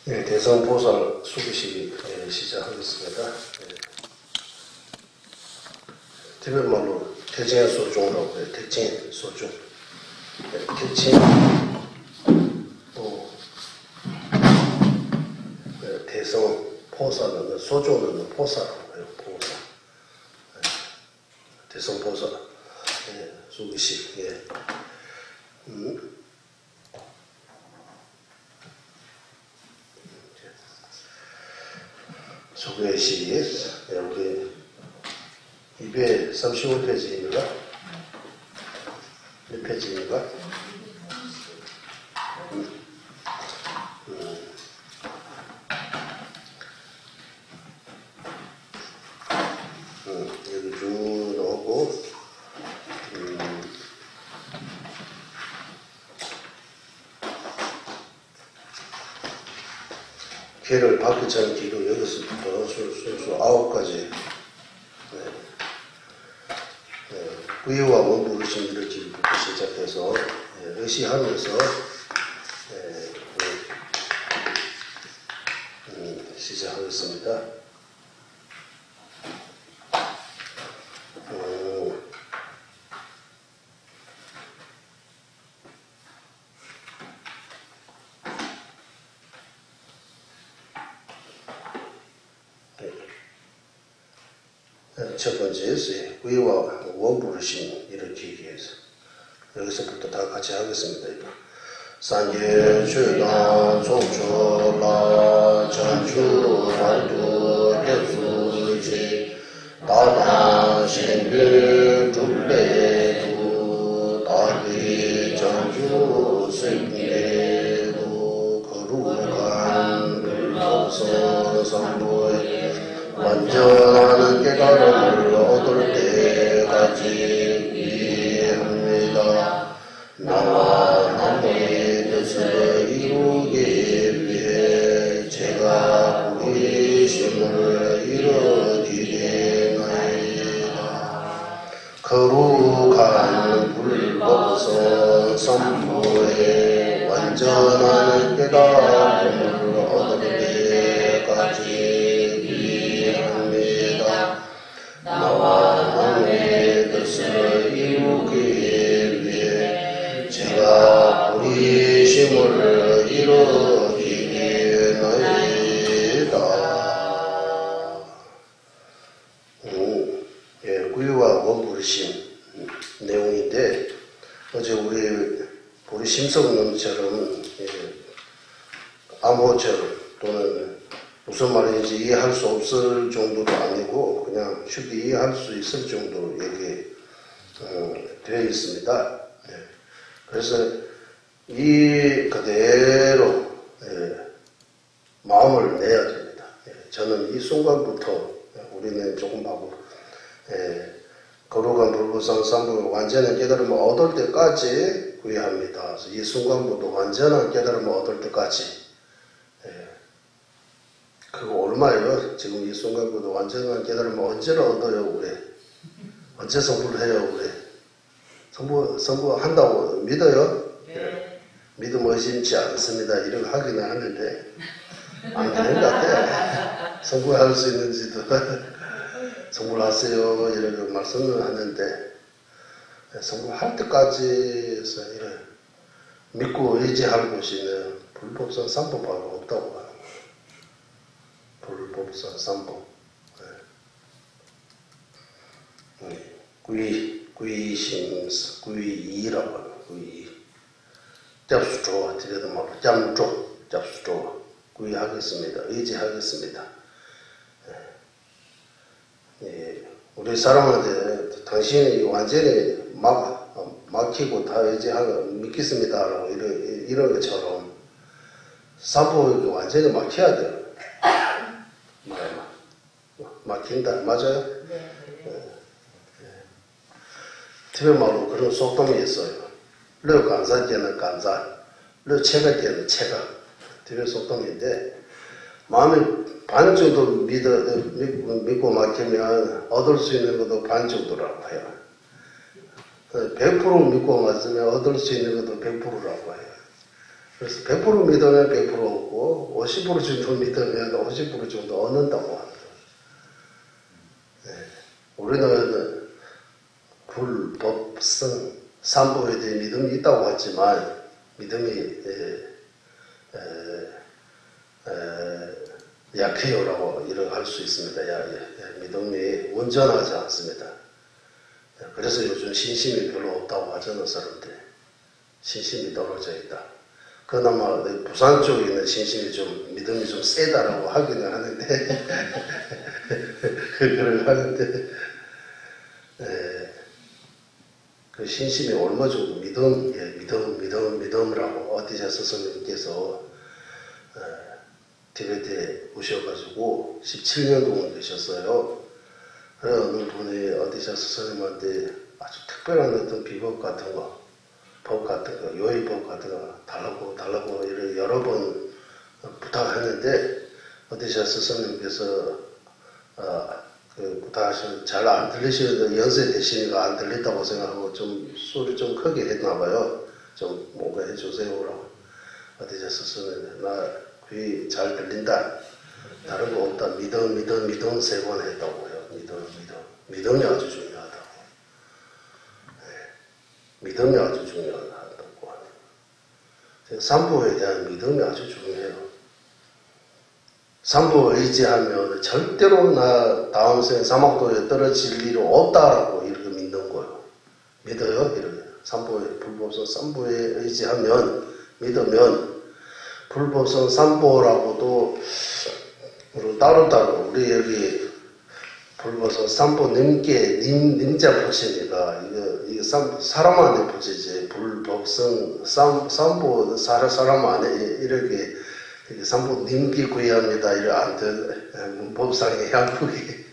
네, 대성보살 수기식 시작하겠습니다. 네. 티베트말로 태진 소중이라고 해요. 태진 소중. 태진 대성 포사는 소중은 포사라고 해요. 포사. 대성 포사. 수기식. 소개시 우리 235페이지입니다. 몇 페이지입니까? 여기 쭉 넣고 개를 받기 전 뒤로 여기서부터 순수 9가지 의와 원부 의심을 길부터 시작해서 의시하면서 시작하겠습니다. 첫 번째 의와 원부를 일으키기 위해서 여기서부터 다 같이 하겠습니다. 산계 최단 송초라 전주 발도 격수지 다단 신비 중배도 다비 전주 생계도 거룩한 불법선 성부에 완전한 깨달음을 얻을 때까지 위합니다. 나와 남의 뜻을 이루기 위해 제가 부의심을 이루리나이다. 거룩한 불법선 선부에 완전한 깨달음을 얻을 때까지 나와 남의 뜻을 이루기 위해 제가 부의심을 이루기나이다. 구유와 원부의심 내용인데 어제 우리 보리심성론처럼 암호처럼 또는 무슨 말인지 이해할 수 없을 정도도 아니고 그냥 쉽게 이해할 수 있을 정도로 되어 있습니다. 그래서 이 그대로 마음을 내야 됩니다. 저는 이 순간부터 우리는 조금 하고 거룩한 불구상 삼부 완전한 깨달음을 얻을 때까지 구해합니다. 그래서 이 순간부터 완전한 깨달음을 얻을 때까지 그거 얼마예요? 지금 이 순간부터 완전한 깨달음을 언제나 얻어요, 우리? 언제 성부를 해요, 우리? 성부 한다고 믿어요? 네. 믿음 의심치 않습니다. 이런 거 하기는 하는데, 안 되는 것 같아요. 성부할 수 있는지도, 성부를 하세요. 이런 거 말씀을 하는데, 성부할 때까지 해서 이런 믿고 의지할 곳이는 불법선 삼법하고 없다고 봐요. 불법선 삼법. 구이심스, 구이이라고 하는 구이. 잡수조, 뒤에도 말로 짬조, 잡수조. 구이하겠습니다. 의지하겠습니다. 우리 사람한테 당신이 완전히 막히고 다 의지하고 믿겠습니다라고 이런 것처럼 삼법이 완전히 막혀야 돼요. 막힌다. 맞아요? 네. 티베트말로 그런 속담이 있어요. 르 간사 때는 간사, 르 체가 때는 체가. 티베트 속담인데 마음이 반 정도 믿고 막히면 얻을 수 있는 것도 반 정도라고 해요. 100% 믿고 맞으면 얻을 수 있는 것도 100%라고 해요. 그래서 100% 믿으면 100% 얻고 50% 정도 믿으면 50% 정도 얻는다고 합니다. 우리는 삼보에 대해 믿음이 있다고 하지만 믿음이 약해요라고 이렇게 할 수 있습니다. 믿음이 온전하지 않습니다. 그래서 요즘 신심이 별로 없다고 하잖아요. 사람들이. 신심이 떨어져 있다. 그나마 부산 쪽에 있는 신심이 좀 믿음이 좀 세다라고 하기는 하는데 그걸 하는데 그 신심이 얼마 정도 믿음이라고 어디서 스승님께서 티베트에 오셔가지고 17년 동안 계셨어요. 그래서 어느 분이 어디서 스승님한테 아주 특별한 어떤 비법 같은 거, 법 같은 거, 요의법 같은 거 달라고 이렇게 여러 번 부탁했는데 어디서 스승님께서 그 부탁하시면 잘 안 들리시는데 연세 되시니까 안 들린다고 생각하고 좀 소리 좀 크게 했나 봐요. 좀 뭔가 해주세요라고. 어디서 스승님 나 귀 잘 들린다. 다른 거 없다. 믿음 3번 했다고요. 믿음이 아주 중요하다고. 믿음이 아주 중요하다고 하네요. 삼보에 대한 믿음이 아주 중요해요. 삼보 의지하면 절대로 나 다음 생 사막도에 떨어질 일이 없다라고 이렇게 믿는 거예요. 믿어요? 이렇게. 삼보에, 불법성 삼보에 의지하면, 믿으면, 불법성 삼보라고도 따로따로 우리 여기 불법성 삼보 님자 붙이니까 이게 사람 안에 붙이지 불법성 삼보 사람 안에 이렇게 삼보 님기 구해합니다. 이런 법상의 양국이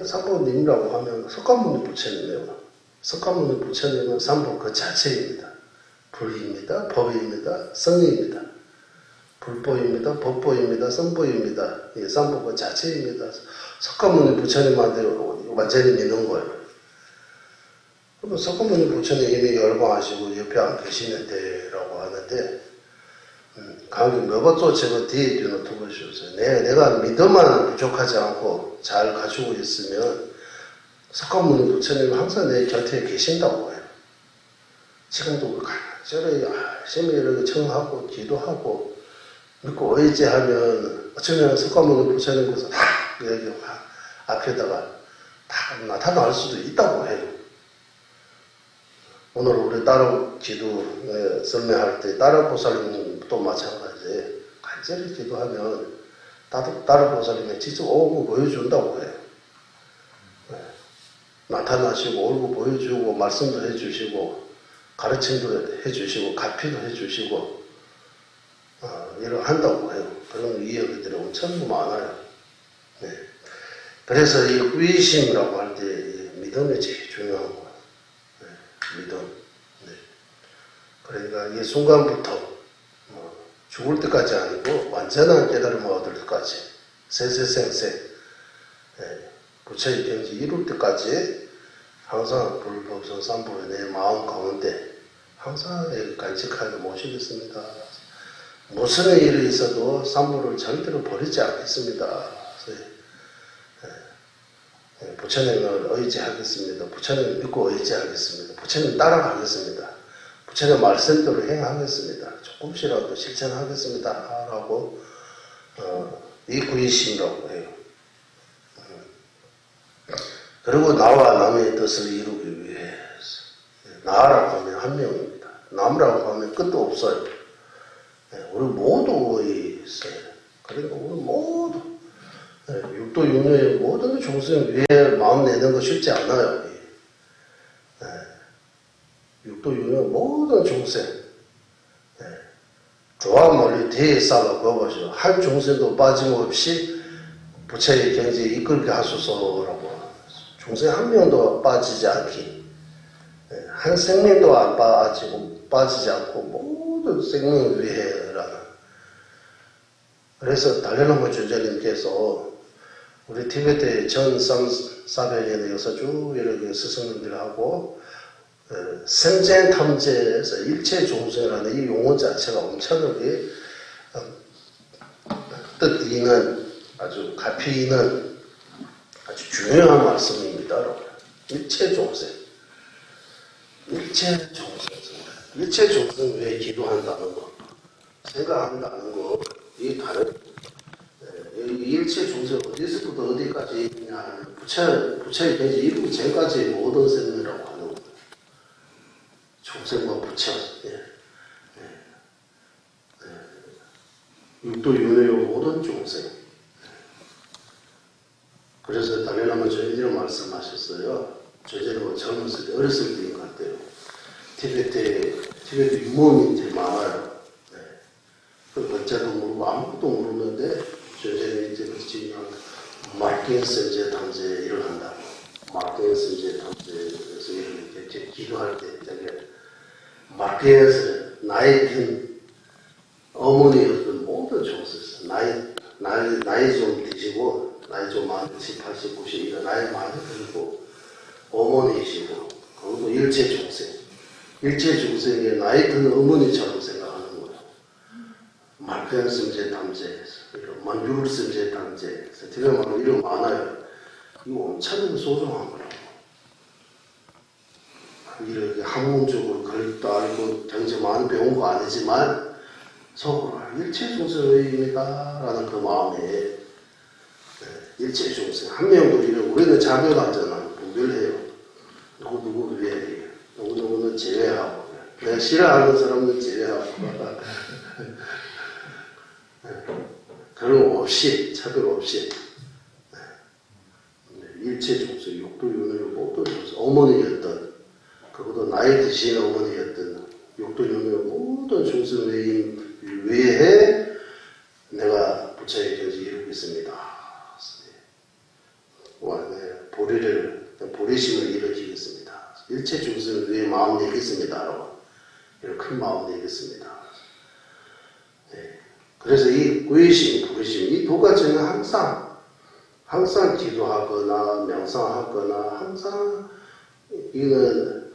삼보님이라고 하면 석가모니 부처님이에요. 석가모니 부처님은 삼보 그 자체입니다. 불입니다. 법입니다. 성입니다. 불보입니다. 법보입니다. 성보입니다. 이 삼보 그 자체입니다. 석가모니 부처님한테 완전히 믿는 거예요. 그러면 석가모니 부처님 이미 열광하시고 옆에 안 계시는데라고 하는데 강기 몇번또 제가 뒤에 뒤는 두고 주셨어요. 내가 믿음만 부족하지 않고 잘 가지고 있으면 석가모니 부처님 항상 내 곁에 계신다고 해요. 지금도 간절히 열심히 이렇게 청하고 기도하고 믿고 의지하면 어쩌면 석가모니 부처님께서 다 여기 앞에다가 다 나타날 수도 있다고 해요. 오늘 우리 따로 기도 설명할 때 따로 보살님도 마찬가지에 간절히 기도하면 따로 보살님이 직접 오고 보여준다고 해요. 나타나시고 얼굴 보여주고 말씀도 해주시고 가르침도 해주시고 가피도 해주시고 이런 한다고 해요. 그런 이야기들이 엄청 많아요. 네. 그래서 이 의심이라고 할 때 믿음이 제일 중요한 거예요. 믿음. 네. 그러니까 이 순간부터 죽을 때까지 아니고 완전한 깨달음을 얻을 때까지 세세생세 부처의 경지 이룰 때까지 항상 불법성 삼보에 내 마음 가운데 항상 간직하게 모시겠습니다. 무슨 일이 있어도 삼보를 절대로 버리지 않겠습니다. 부처님을 의지하겠습니다. 부처님 믿고 의지하겠습니다. 부처님 따라가겠습니다. 부처님 말씀대로 행하겠습니다. 조금씩이라도 실천하겠습니다. 라고 이 구의심이라고 해요. 그리고 나와 남의 뜻을 이루기 위해서 나라고 하면 한 명입니다. 남이라고 하면 끝도 없어요. 우리 모두 있어요. 그러니까 우리 모두 육도 육녀의 모든众生 위에 마음 내는 거 쉽지 않아요. 육도 육녀 모든众生 좋아 멀리 뒤에 쌓아 그어보시오. 한众生도 빠짐없이 부처의 경지에 이끌게 하소서라고.众生한 명도 빠지지 않기. 한 생명도 안 빠지지 않고 모든 생명을 위해라는. 그래서 달래나무 주제님께서 우리 티베트의 1400년에서 쭉 이렇게 스승님들하고 생전 탐제에서 일체 종생이라는 이 용어 자체가 엄청나게 뜻 있는 아주 가피 있는 아주 중요한 말씀입니다. 일체 종생. 일체 종생, 일체 종생 왜 기도한다는 거, 생각한다는 거, 이게 다른. 이 일체 종생 어디서부터 어디까지 있냐, 부처의 계시 이루기 전까지 모든 생명이라고 하는 거예요. 종생과 부처. 육도윤회의 모든 종생. 그래서 달라라마 저희들은 말씀하셨어요. 저희들은 젊었을 때, 어렸을 때인 것 같아요. 티베트 유목민들이 많아요. 그 글자도 모르고 아무것도 모르는데 저희들은 이제 지금 마르틴 선제 탐제 일을 한다고. 마르틴 선제 탐제에서 이렇게 기도할 때 마르틴에서 나이 든 어머니였던 모든 종수였어요. 나이 좀 드시고, 나이 좀 많이, 80, 90, 이런 나이 많이 들고, 어머니이시고, 그것도 일체 중생. 일체 중생에 나이 든 어머니처럼 생각하는 거예요. 말편 승제 탐제, 만주를 승제 탐제, 제가 말하면 이런 많아요. 이거 엄청나게 소중한 거라고. 이렇게 학문적으로 글도 알고, 굉장히 많이 배운 거 아니지만, 속으로 일체 중생입니다 라는 그 마음에 일체 중생 한 명도 우리는 자별하잖아. 분별해요. 누구 위해 누구는 제외하고 내가 싫어하는 사람은 제외하고 그런 거 없이 차별 없이 일체 중생 육도윤회 모든 중생 어머니였던 그보다 나이 드신 어머니였던 육도윤회 모든 중생 외에 내가 부처의 견지 이루고 있습니다. 보리심을 일으키겠습니다. 일체 중생을 위해 마음 내겠습니다. 이런 큰 마음 내겠습니다. 그래서 이 구의심, 부의심, 이 두 가지는 항상 기도하거나 명상하거나 항상 이거는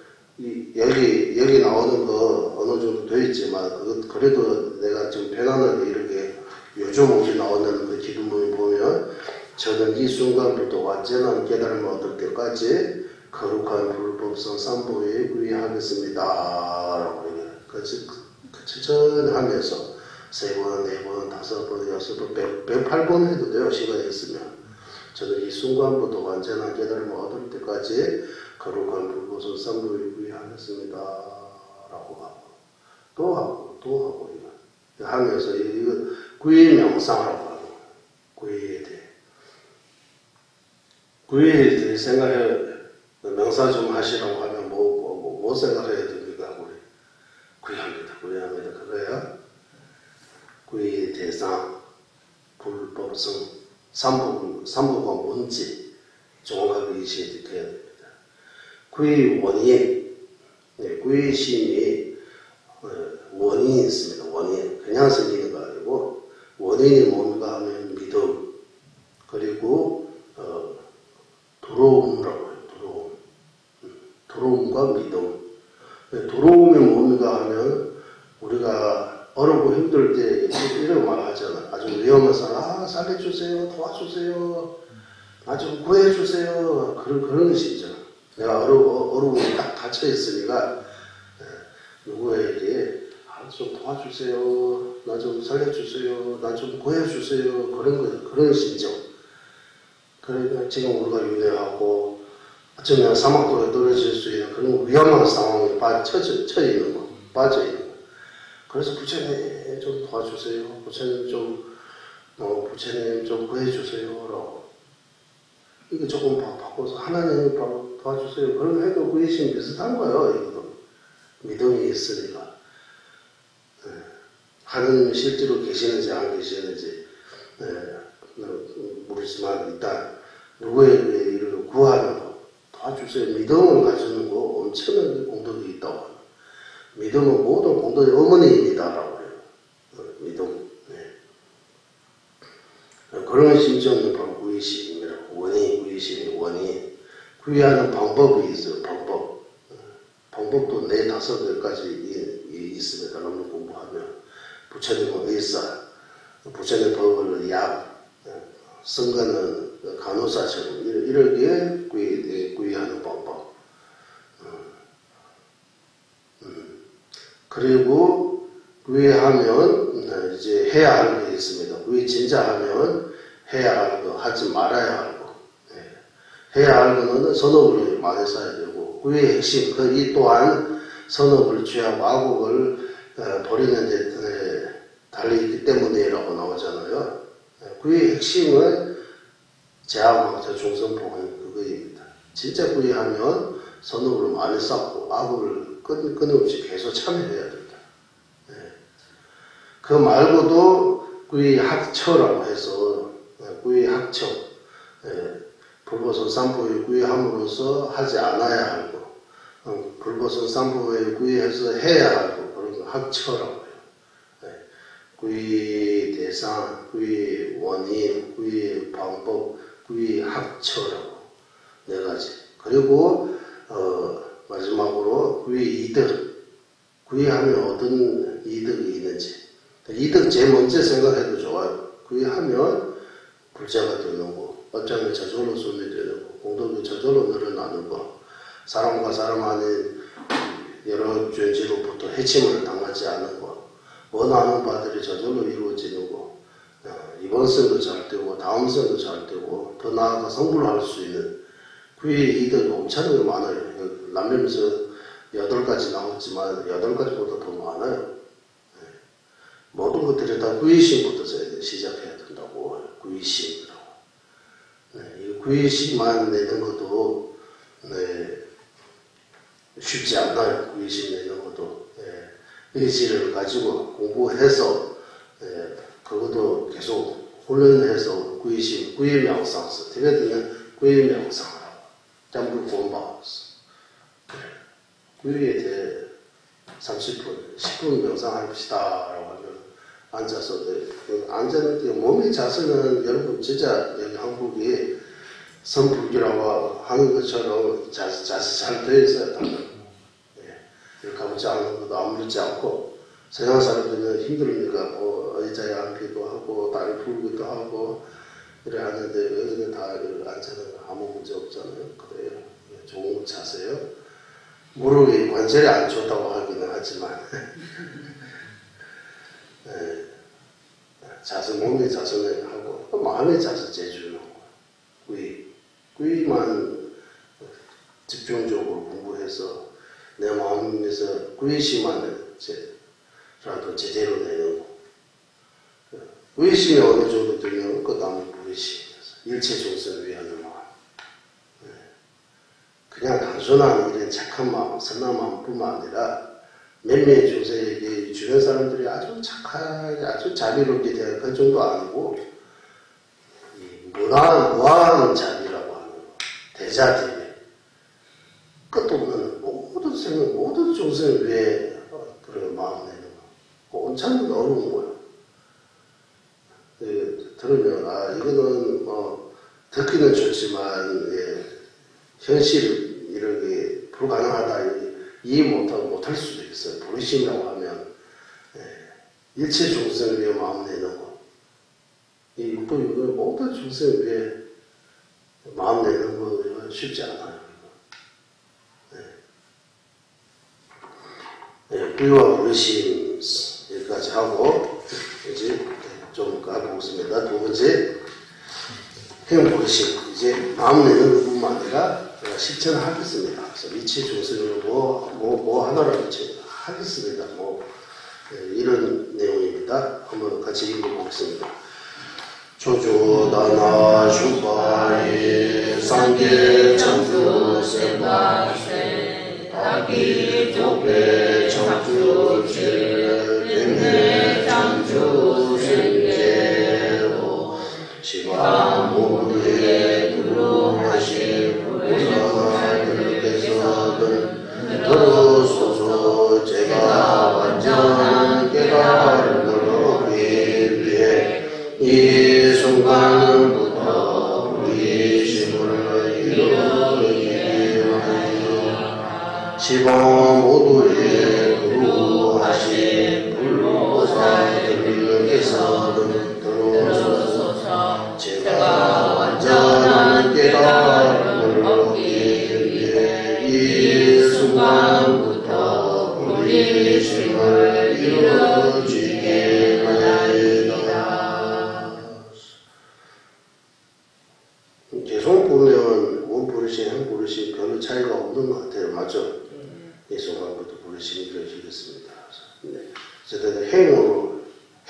여기 나오는 거 어느 정도 되어 있지만 그래도 내가 좀 편안하게 이렇게 요즘 오기 나오는 그 기도문을 보면 저는 이 순간부터 완전한 깨달음을 얻을 때까지 거룩한 불법성 삼보에 의하겠습니다 라고 얘기해요. 천천히 하면서 3번, 4번, 5번, 6번, 108번 해도 돼요. 시간이 있으면. 저는 이 순간부터 완전한 깨달음을 얻을 때까지 거룩한 불법성 삼보에 의하겠습니다 라고 하고 또 하고 이거 하면서 이거 구의 명상하라고 하는 거예요. 구의에 대해 생각해 명상 좀 하시라고 하면 뭐 생각해야 됩니까? 구의합니다. 그거야 구의의 대상, 불법성, 삼보가 뭔지 정확하게 이해해야 됩니다. 구의 원인, 구의 심이 원인이 있습니다. 원인, 그냥 생기는 거 아니고 원인이 뭔가 하면 믿음, 그리고 들어옴이라고 해요. 들어옴과 믿음. 들어옴이 뭔가 하면 우리가 어렵고 힘들 때 이런 말 하잖아. 아주 위험한 사람, 살려주세요, 도와주세요, 나 좀 구해주세요. 그런 것이죠. 내가 어려움이 딱 닫혀있으니까 누구에게 좀 도와주세요, 나 좀 살려주세요, 나 좀 구해주세요. 그런 심정. 그러니까 지금 우리가 유대하고 어쩌면 사막도에 떨어질 수 있는 그런 위험한 상황에 빠져 있는 거. 그래서 부처님 좀 도와주세요. 부처님 좀 구해주세요. 라고. 이거 조금 바꿔서 하나님 도와주세요. 그런 해도 구의심 비슷한 거예요. 이것도. 믿음이 있으니까. 하나님이 실제로 계시는지 안 계시는지 모르지만 일단 누구에게 이를 구하는 거 도와주세요. 믿음을 가지는 거 엄청난 공덕이 있다고 합니다. 믿음은 모든 공덕의 어머니입니다라고 해요. 믿음. 그런 심정이 바로 구의심이라고. 구의심이 원인. 구의하는 방법이 있어요. 방법도 4, 5개까지 있습니다. 여러분 공부하면 부처님은 의사, 부처님 법을 약, 선거는 간호사처럼 이렇게 구의하는 방법. 그리고 위에 하면 이제 해야 할 게 있습니다. 위에 진짜 하면 해야 할 거, 하지 말아야 할 거. 해야 할 거는 선업을 많이 써야 되고, 위의 핵심, 이 또한 선업을 취하고 악업을 버리는 데 달리기 때문이라고 나오잖아요. 그의 핵심은 제하왕자 중선봉은 그거입니다. 진짜 구이하면 선업을 많이 쌓고 악업을 끊임없이 계속 참여해야 된다. 그 말고도 구이 학처라고 해서 구이 학처, 불보선 삼보에 구이함으로써 하지 않아야 할 거, 불보선 삼보에 구이해서 해야 할 거, 그런 거 학처라고 해요. 구이 대상, 구이 원인, 구이 방법, 구이 학처라고 네 가지. 그리고 마지막으로 구이 이득, 구이하면 어떤 이득이 있는지. 이득 제일 먼저 생각해도 좋아요. 구이하면 불자가 되는 거, 업장이 저절로 손이 되는 거, 공덕이 저절로 늘어나는 거, 사람과 사람 안에 여러 죄지로부터 해침을 당하지 않는 거, 원하는 바들이 저절로 이루어지는 거, 이번 생도 잘 되고 다음 생도 잘 되고 더 나아가 성불할 수 있는 구의 이득이 엄청나게 많아요. 남면에서 8가지 나왔지만 8가지보다 더 많아요. 모든 것들이 다 구의심부터 시작해야 된다고. 구의심이라고. 이 구의심만 내는 것도 쉽지 않아요. 구의심 내는 것도. 의지를 가지고 공부해서 그것도 계속 훈련해서 구의심, 구의명상서, 티베트는 구의명상이라고 전부 공부하면서 구의에 대해 30분, 10분 명상합시다 라고 하면 앉아서 앉았는데 몸의 자세는 여러분 진짜 여기 한국이 선불기라고 하는 것처럼 자세 잘 되어 있어야 한다. 이렇게 하지 않는 것도 아무렇지 않고 서양 사람들은 힘들으니까 의자에 앉기도 하고 다리 풀기도 하고 이래 하는데 여기는 다 앉아는 아무 문제 없잖아요. 그래요. 좋은 자세요. 무릎이 관절이 안 좋다고 하기는 하지만 자세, 몸의 자세는 하고 마음의 자세 제일 중요한 거예요. 구의만 집중적으로 공부해서 내 마음에서 구의심만을 라도 제대로 내는 거. 구의심이 어느 정도 되면 그 다음에 구의심이어서 일체 종선을 위하는 마음. 그냥 단순한 이런 착한 마음, 선한 마음뿐만 아니라 몇몇 중생에게 주변 사람들이 아주 착하게, 아주 자비롭게 대할 그 정도 아니고 무한 자비라고 하는 거. 대자대비. 끝도 없는 모든 생명, 모든 중생을 위해 그런 마음 내는 거. 엄청나게 어려운 거예요. 들으면 이거는 듣기는 좋지만 현실 이렇게 불가능하다 이해 못할 수도 있어요. 부르심이라고 하면 일체 중생을 위해 마음 내는 거. 이 육도육은 모든 중생을 위해 마음 내는 거 쉽지 않아요. 구유와 부르심 여기까지 하고 이제 좀 가보겠습니다. 두 번째 행부르심. 이제 마음 내는 것뿐만 아니라 실천하겠습니다. 그래서 이치 중생으로 뭐 하나라도 하겠습니다. 이런 내용입니다. 한번 같이 읽어보겠습니다. 조조다나 슈파리 상계 청주 세바세 다기 조배 청주 칠 뱀내 장주 생계로 시바무리에 두루하신 부처님께서는 들으소서 제가 완전한 깨달음을 얻기 위해 이 순간부터 부르심을 이루기 하여 시방 모두에 두루하신 불보살들께서는 들으소서 제가 완전한 깨달음을 얻기 위해 이 순간부터 부르심을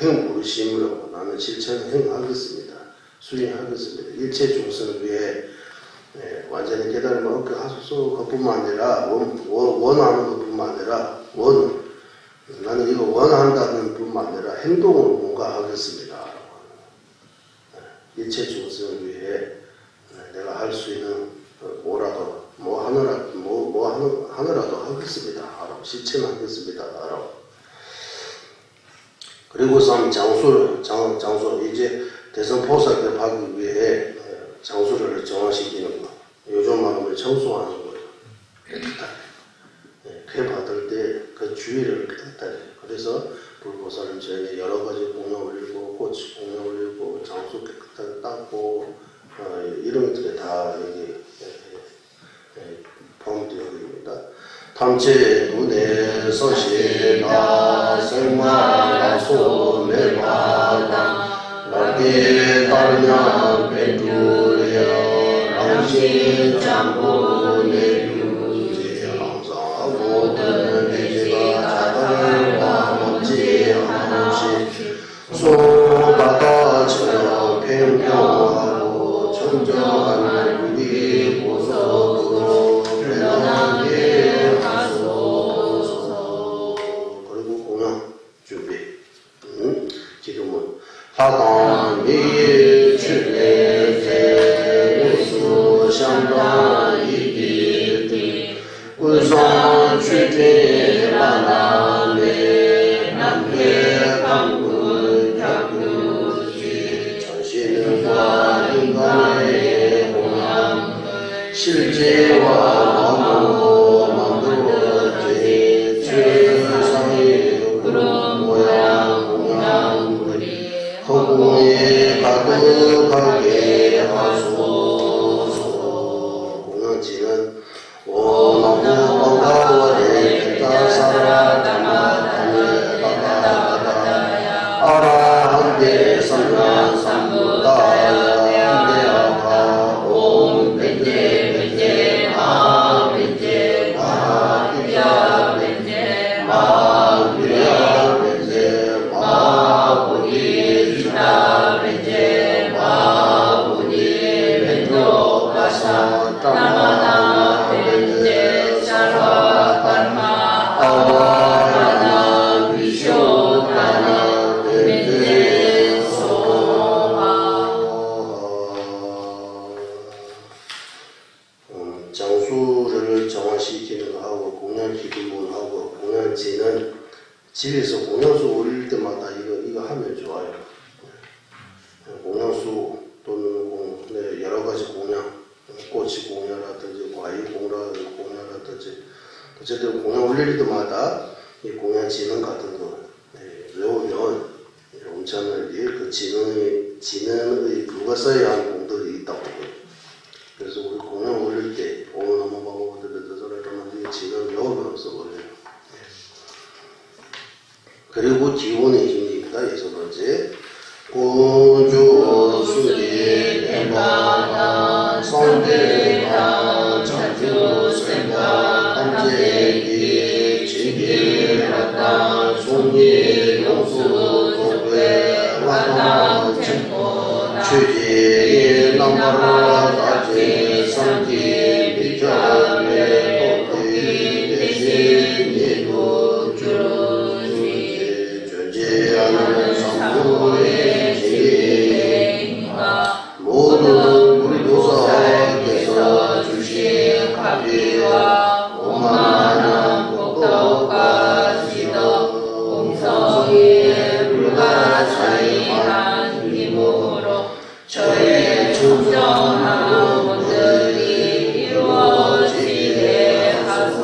행부심으로 나는 실천을 행하겠습니다. 수행하겠습니다. 일체 중생을 위해 완전히 깨달음을 얻게 하소서. 그뿐만 아니라 원하는 것뿐만 아니라 나는 이거 원한다는 뿐만 아니라 행동으로 뭔가 하겠습니다. 일체 중생을 위해 내가 할 수 있는 뭐라도 뭐 하느라도 하겠습니다. 실천하겠습니다. 그리고선 장소 이제 대선포사를 하기 위해 장소를 정화시키는 거. 요즘 말하면 청소하는 거예요. 깨끗하게. 쾌 받을 때 그 주의를 깨끗하게. 그래서 불보살은 저에게 여러 가지 공양 올리고 꽃 공양 올리고 장소 깨끗하게 닦고 이런 것들이 다 여기 포함되어 있습니다. 탐체 눈에 서시나 생마라소 매바다 나게 따르냐 벤두려 랑신 장보내 유지 항상 모든 대지가 자달과 먼지 하나씩 소바다처럼 평평하고 청정한 우리 보석으로 변하게 하소서. 그리고 공양 준비. 지금은 하당이 출례제 우수相当 이기디 우선 출퇴라나네 남해 강군 격유지 전신과 인간의 공양 실제와 나무 만들어진 최상의 그런 모양 공양물이 허공에 가득하게 하소서. 공양지는 너무 반가워해 따사라다마다네 바다바다야 아라한데 삼라삼부다야 한데아가 옴 벤제 마 벤제 마 비야 벤제 마 비야 벤제 마 보니 비다 벤제 마 보니 벤도 바사 따마나 벤제 사라 발마 아와라나 비쇼다나 벤제 소마. 장수를 정화시키는 거 하고 공양 기도문하고 공양지는 집에서 공양수 올릴 때마다 이거 하면 좋아요. 공양수 또는 여러 가지 공양, 꽃이 공양이라든지 과일 공양이라든지 어쨌든 공양 올릴 때마다 이 공양지능 같은 거 외우면 엄청나게 그 지능의 누가 써야 하는 공들이 있다고. 그래서 우리 공양 올릴 때 오너무 이런 지능 외우면서 올려요. 그리고 기본의 힘입니다. 여섯 번째 공주 수리 대마다 성대다 자주 생각 한제기 진기라다 송리 용수 조배 와다 쟁고 취지 남바라 다지 상기 미자매 도끼 대신 예도 주지 존재하는 성부의 지혜가 모든 불도사께서 주신 가비와 오만한 복덕까지도 공성에 불가사의한 힘으로 저의 청정한 것들이 이루어지게 하소서.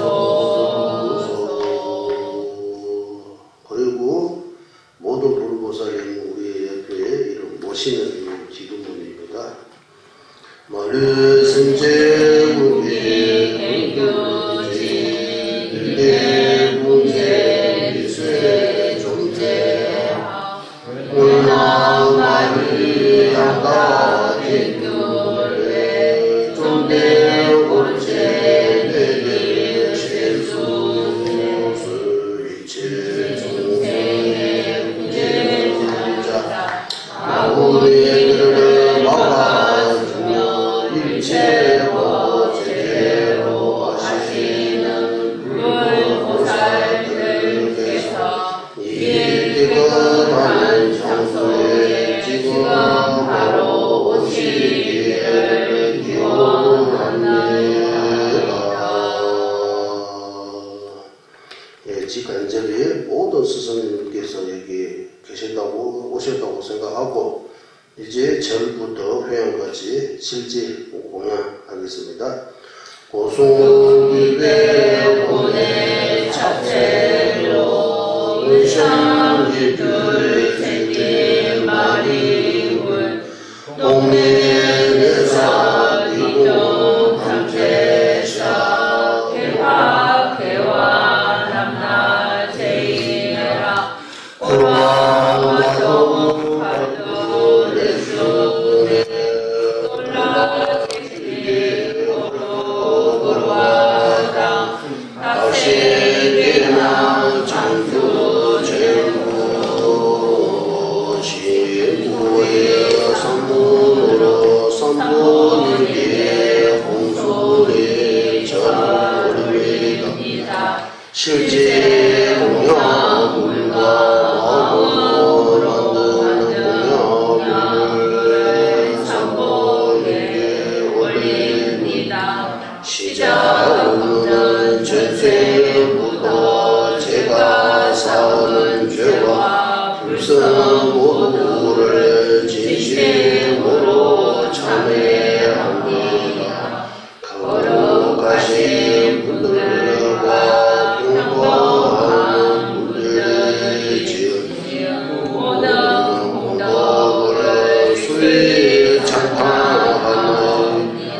그리고 모든 불보살이 있는 우리 옆에 이런 모시는 기도문입니다. 마르 승제 무비 불교지 일대 문제 미쇠 존재하 올라 마르 양가 대교래 존대 골체 내게 최수 이체 중생의 우리들을 막아주며 일체와 제대로 하시는 불보살들께서 이 기급하는 장소에 지금 바로 오시기를 기원합니다. 예, 직간접이 모든 스승님께서 여기 오셨다고 생각하고 이제 절부터 회양까지 실제 공양하겠습니다. 고송일배 본의 자체로 의상이들 새끼 마리군 동네에서 이동 탐제사 개화 남나 제이라 고라마도 파도 레수네 놀라 새끼 고로고로하다 다세계나 장수 제무 진구의 선문으로 선문일기의 공소리 전부입니다. 실제 공양물과 마음으로 만드는 공양물을 삼보에게 올립니다. 시작은 전생부터 제가 쌓은 죄와 불성 모두를 진심으로 참회합니다. 거룩하신 분들과 평범한 분들이 지은 모든 공덕을 수리 찬양합니다.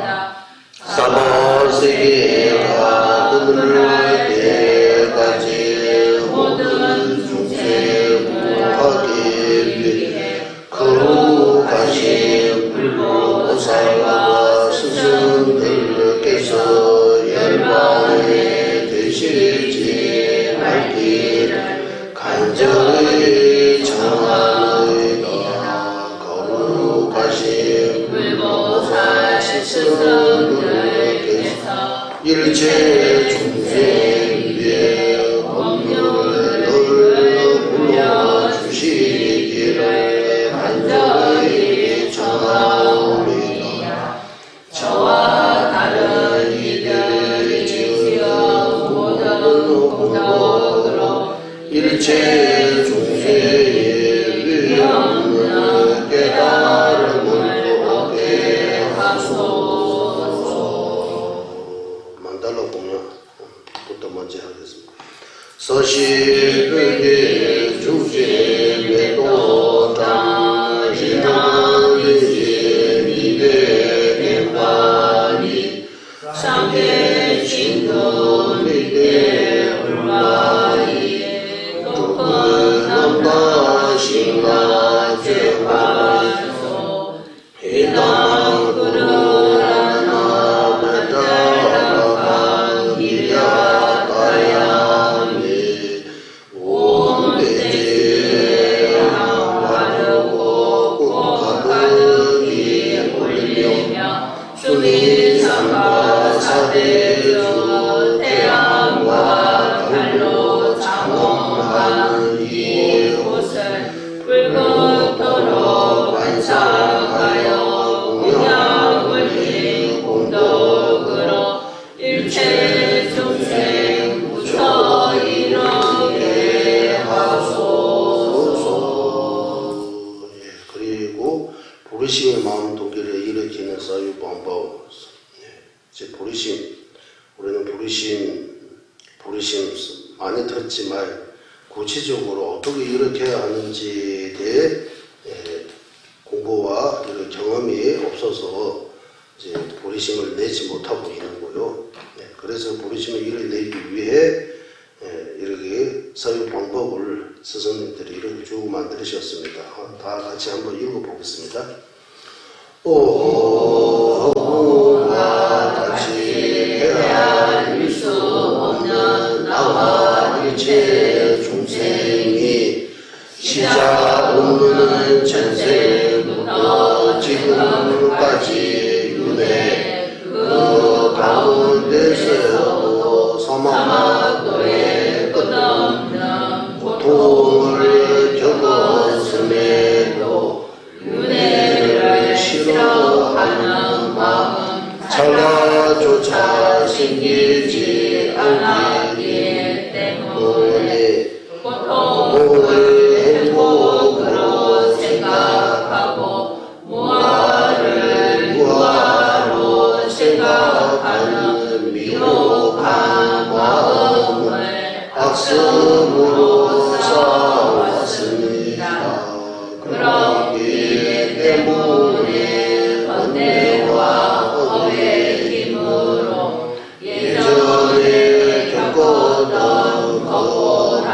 사바세계가 그들 때까지 모든 중생을 하기 위해 거룩하신 불보살과 스승들께서 열반에 되시지 말기를 간절히 청하노이다. 거룩하신 불보살 스승들께서 일체 중생 위에 법률을 불러주시기를 간절히 청하옵니다. 저와 다른 이들이 지은 모든 공덕으로 일체 중생의 위험을 깨달음을 얻게 하소서. 만달라 공양부터 먼저 하겠습니다. 서시르게 주제 도당 지나는지 미대 नेपा리 상계 진도 미대 얼마이 높은 남다 신가 제발소 해당 그르라나 마다라간 이야다야미 온대제 하와르고 꼭가득이 올리며 수민상과 사대주 태양과 달로 장엄하는 이곳을 불긋도록 완성하여 공양을 공덕으로 일체 중생 무처 이르게 하소서. 그리고 부르심의 마음 동기를 일으키는 사유 방법. 제 부르심, 우리는 부르심 많이 듣지만 구체적으로 어떻게 일으켜야 하는지에 대해 공부와 이런 경험이 없어서 이제 부르심을 내지 못하고 있는 거요. 그래서 부르심을 이뤄내기 위해 이렇게 사유 방법을 스승님들이 이렇게 쭉 만드셨습니다. 다 같이 한번 읽어보겠습니다. 오호가 같이 헤아릴 수 없는 나와 일체 중생이 시작 없는 전생부터 때부터 지금까지 윤회 그 가운데서도 사막도에 끝없는 고통을 겪었음에도 윤회를 싫어하는 마음 찰나조차 생기지 않았기 때문에 고통을 행복으로 생각하고 무아를 무아로 생각하는 미혹한 마음을 악성으로 쌓아왔습니다. 그렇기 때문에 번뇌와 업의 힘으로 예전에 겪었던 것보다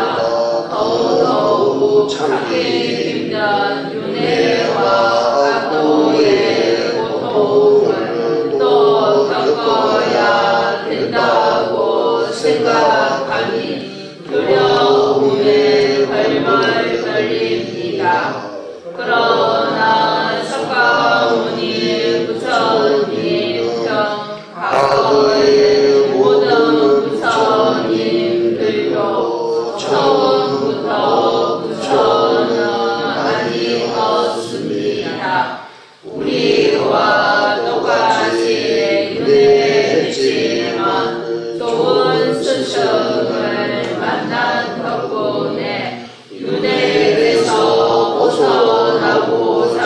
더더욱 참기 힘든 윤회와 악도의 고통을 또 겪어야 된다고 생각하니 두려움에 벌벌 떨립니다. 그러나 석가모니 부처님 등 과거의 모든 부처님들도 처음부터 부처는 아니었습니다. 우리와 똑같이 윤회했지만 좋은 스승을 만난 덕분에 윤회에서 벗어나고자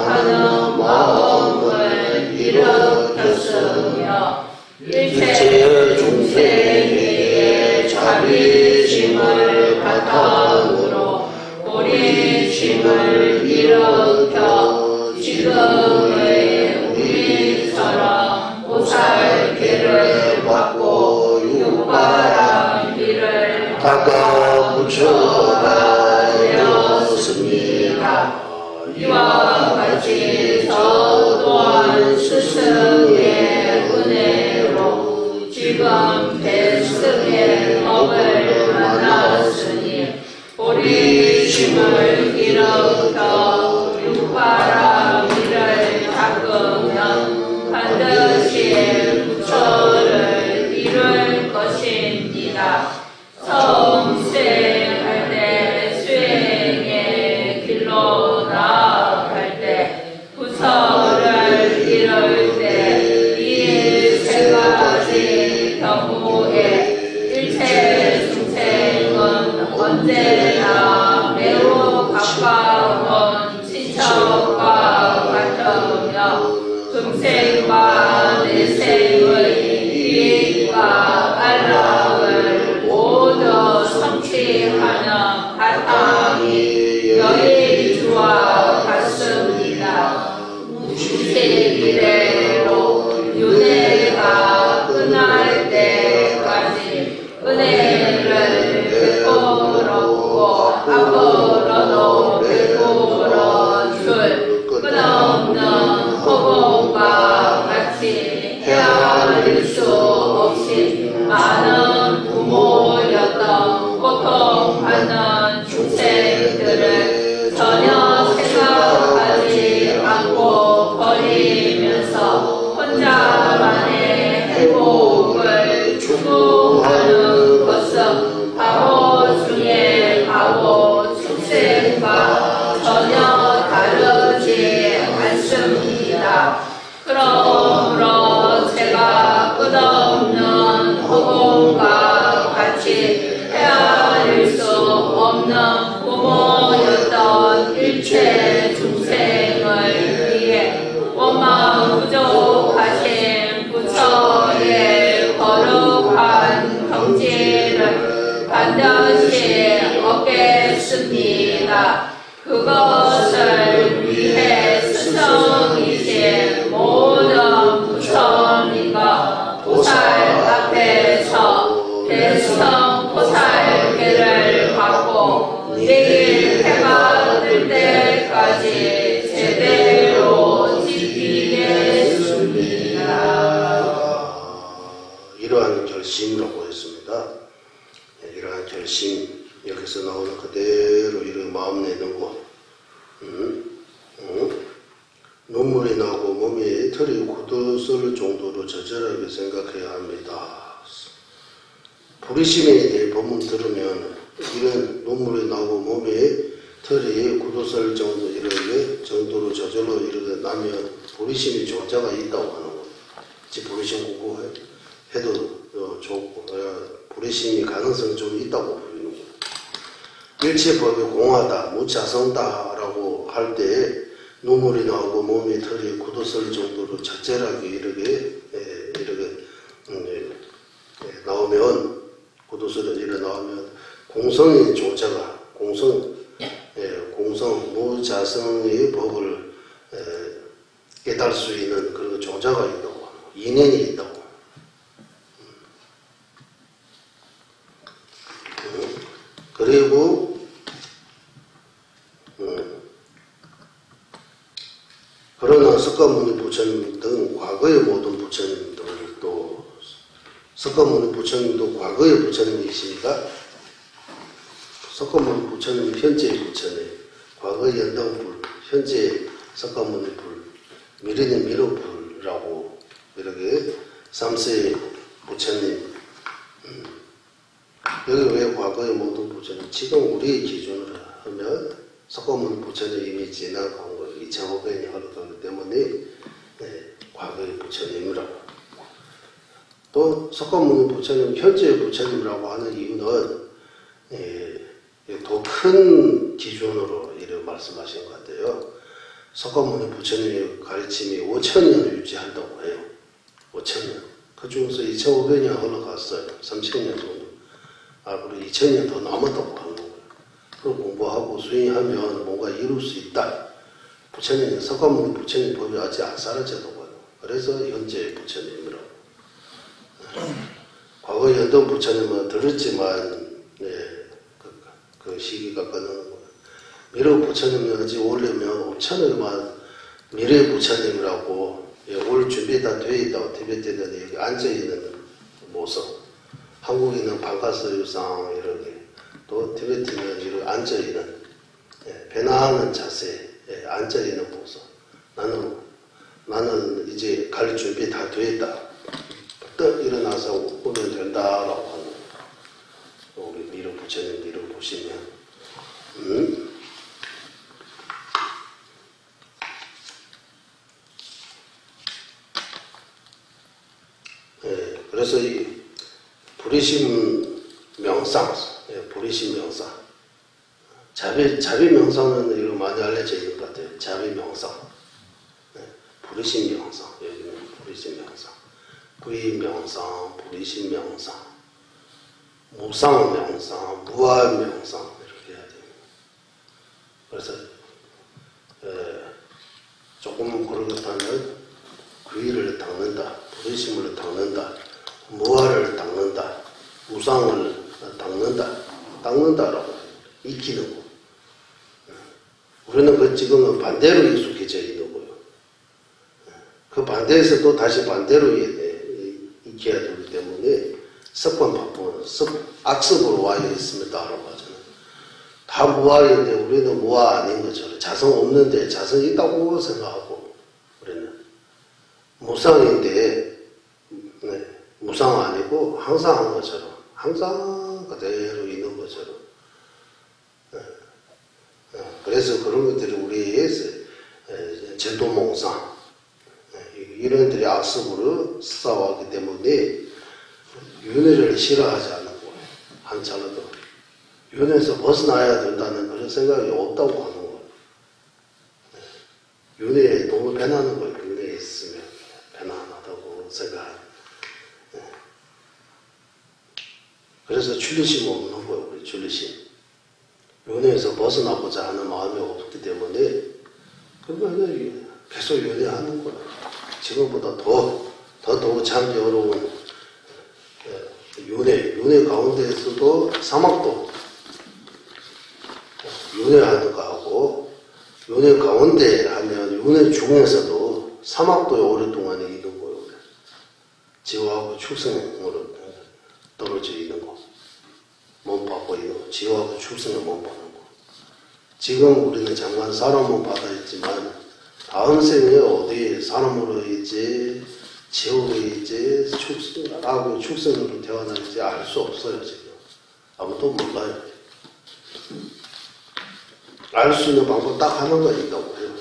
하는 마음을 일으켰으며 일체 중생의 자비심을 바탕으로 고리심을 일으켜 지금의 우리처럼 보살계를 받고 육바람 길을 닦아 붙여가 되었습니다. 이와 같이 저 또한 스승의 은혜로 지금 대승의 법을 만났으니 고리심을 일으켜 육바람 길을 닦으면 반드시 부처를 이룰 것입니다. 성생할 때 수행의 길로 나아갈 때 부처를 이룰 때 이 세 가지 경우에 일체 중생은 언제나 매우 가까운 친척과 같으며 금생과 내생의 이익과 안락을 모두 성취하는 바탕이 여의주와 같습니다. 무시기래로 윤회가 끝날 때까지 은혜를 베풀었고 앞으로도 베풀어 줄 끝없는 허공과 같이 헤아릴 수 없이 많은 부모였던 고통받는 중생들을 전혀 생각하지 않고 버리면서 혼자만의 행복을 추구하는 것은 바보 중에 바보 중생과 전혀 다르지 않습니다. 그러므로 제가 끝없는 허공과 같이 헤아릴 수 없는 부모였던 일체 중생을 위해 원망 부족하신 부처의 거룩한 경지를 반드시 얻겠습니다. 그것을 위해 스승이신 모든 부처님과 보살 앞에서 대승 보살계를 받고 내일 해가 뜰 때까지 제대로 지키겠습니다. 이러한 결심이라고 했습니다. 이러한 결심, 여기서 나오는 그대로 이런 마음 내놓고 굳어설 정도로 절절하게 생각해야 합니다. 보리심에 대해 본문 들으면 이런 눈물이 나고 몸에 털이 굳어설 정도 이렇게 정도로 저절로 이렇게 나면 보리심이 조자가 있다고 하는 거예요. 보리심 공부해도 좋고 보리심이 가능성이 좀 있다고 보이는 거예요. 일체법이 공하다, 무자성다라고 할 때 눈물이 나오고 몸이 털이 굳어설 정도로 적절하게 이렇게 나오면 굳어설이 이렇게 나오면 공성의 조자가 공성 무자성의 법을 깨달을 수 있는 그런 조자가 있다고 인연이 있다고. 그리고 그러나 석가모니 부처님 등 과거의 모든 부처님들도 석가모니 부처님도 과거의 부처님이십니다. 석가모니 부처님 현재의 부처님, 과거의 연등불, 현재 석가모니 불, 미래는 미로불이라고 이렇게 3세의 부처님. 여기 왜 과거의 모든 부처님? 지금 우리의 기준으로 하면 석가모니 부처님 이미 지나간 거 2500년이 흘러가기 때문에 과거의 부처님이라고. 또 석가모니 부처님 현재의 부처님이라고 하는 이유는 더 큰 기준으로 이렇게 말씀하신 것 같아요. 석가모니 부처님의 가르침이 5000년을 유지한다고 해요. 5000년. 그 중에서 2500년 흘러갔어요. 3000년 정도. 그리고 2000년 더 남았다고 하는 거예요. 그걸 공부하고 수행하면 뭔가 이룰 수 있다. 부처님, 석가모니 부처님 법이 아직 안 사라졌다고요. 그래서 현재 부처님이라고. 과거 연동 부처님은 들었지만 그 시기가 끊는 거예요. 미래 부처님은 아직 오려면 5천년만 미래 부처님이라고 올 준비 다 돼 있다고 티베트에는 여기 앉아 있는 모습. 한국인은 반가서유상 이렇게 또 티베트는 이렇게 앉아 있는 배나하는 자세. 앉아 있는 모습. 나는 이제 갈 준비 다 됐다. 떡 일어나서 오면 된다라고 하는 우리 미르 부처님들을 보시면 그래서 이 부리심 명상, 부리심 명상, 자비 명상은 이거 많이 알려져 있는 것 같아요. 자비 명상, 부리심 명상, 여기는 부리심 명상, 부의 명상, 부리심 명상, 무상 명상, 무아 명상 이렇게 해야 돼요. 그래서 조금 그러겠다면 부의를 닦는다, 부리심을 닦는다, 무아를 닦는다, 무상을 닦는다라고 익히는 거. 우리는 그 지금은 반대로 익숙해져 있는 거예요. 그 반대에서 또 다시 반대로 익혀야 되기 때문에 습관 바꾸는 악습으로 와 있습니다라고 하잖아요. 다 무아인데 우리는 무아 아닌 것처럼 자성 없는데 자성 있다고 생각하고 우리는 무상인데 무상 아니고 항상 한 것처럼 항상 그대로 있는 것처럼. 그래서 그런 것들이 우리의 제도몽상 이런 것들이 악습으로 쌓아왔기 때문에 윤회를 싫어하지 않는 거예요. 한참라도 윤회에서 벗어나야 된다는 그런 생각이 없다고 하는 거예요. 윤회에 너무 편안한 거예요. 윤회에 있으면 편안하다고 생각하는. 그래서 출리심 없는 거예요. 우리 출리심. 윤회에서 벗어나고자 하는 마음이 없기 때문에 그거는 계속 윤회하는 거예요. 지금보다 더 참기 어려운 윤회 가운데에서도 사막도 윤회하는 거 하고 윤회 가운데 하면 윤회 중에서도 사막도에 오랫동안 있는 거예요. 지옥하고 축생으로 떨어져 있는 거. 몸 받고 있는 거. 지옥하고 축생을 몸 받는 거. 지금 우리는 잠깐 사람 몸 받아 있지만 다음 생에 어디 사람으로 있지 지옥의 이제 악의 축생으로 태어날지 알 수 없어요. 지금 아무도 몰라요. 알 수 있는 방법 딱 하나가 있다고요.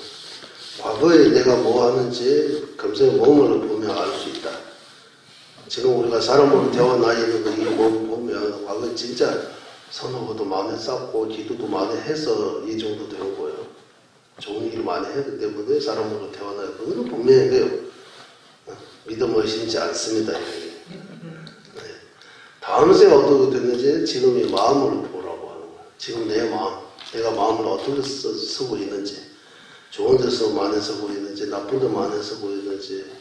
과거에 내가 뭐 하는지 금세 몸을 보면 알 수 있다. 지금 우리가 사람으로 태어나 있는 이몸 보면 과거에 진짜 선호도 많이 쌓고 기도도 많이 해서 이 정도 된 거예요. 좋은 일을 많이 했기 때문에 사람으로 태어나요. 그거는 분명해요. 믿음 의심치 않습니다. 네. 다음 생에 어떻게 됐는지 지금의 마음을 보라고 하는 거예요. 지금 내 마음, 내가 마음을 어떻게 쓰고 있는지, 좋은 데서 많이 쓰고 있는지, 나쁜 데 많이 쓰고 있는지,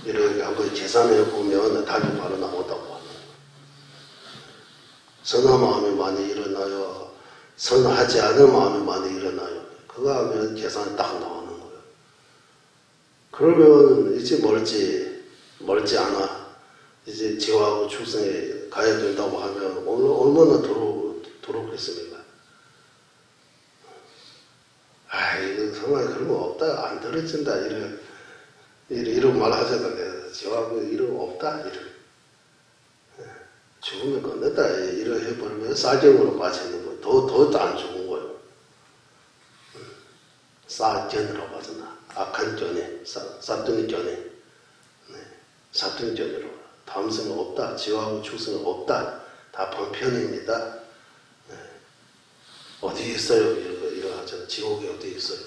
이렇게 한번 계산해 보면 답이 바로 나온다고 하는 거예요. 선한 마음이 많이 일어나요. 선하지 않은 마음이 많이 일어나요. 그거 하면 계산이 딱 나오는 거예요. 그러면 이제 멀지 않아. 이제 지옥하고 축생에 가야 된다고 하면 얼마나 도록했습니까? 이거 정말 그런 거 없다. 안 들어진다. 이런 말 하잖아. 내가 지옥하고 이런 거 없다. 죽으면 끝냈다. 이런 해버리면 사경으로 빠지는 거. 더 안 좋은 거예요. 사견으로 빠져나. 악한 견해, 사뚱이 견해. 사뚱이 견해로. 다음 생은 없다. 지옥하고 축생은 없다. 다 방편입니다. 어디 있어요? 이거 하잖아. 지옥이 어디 있어요?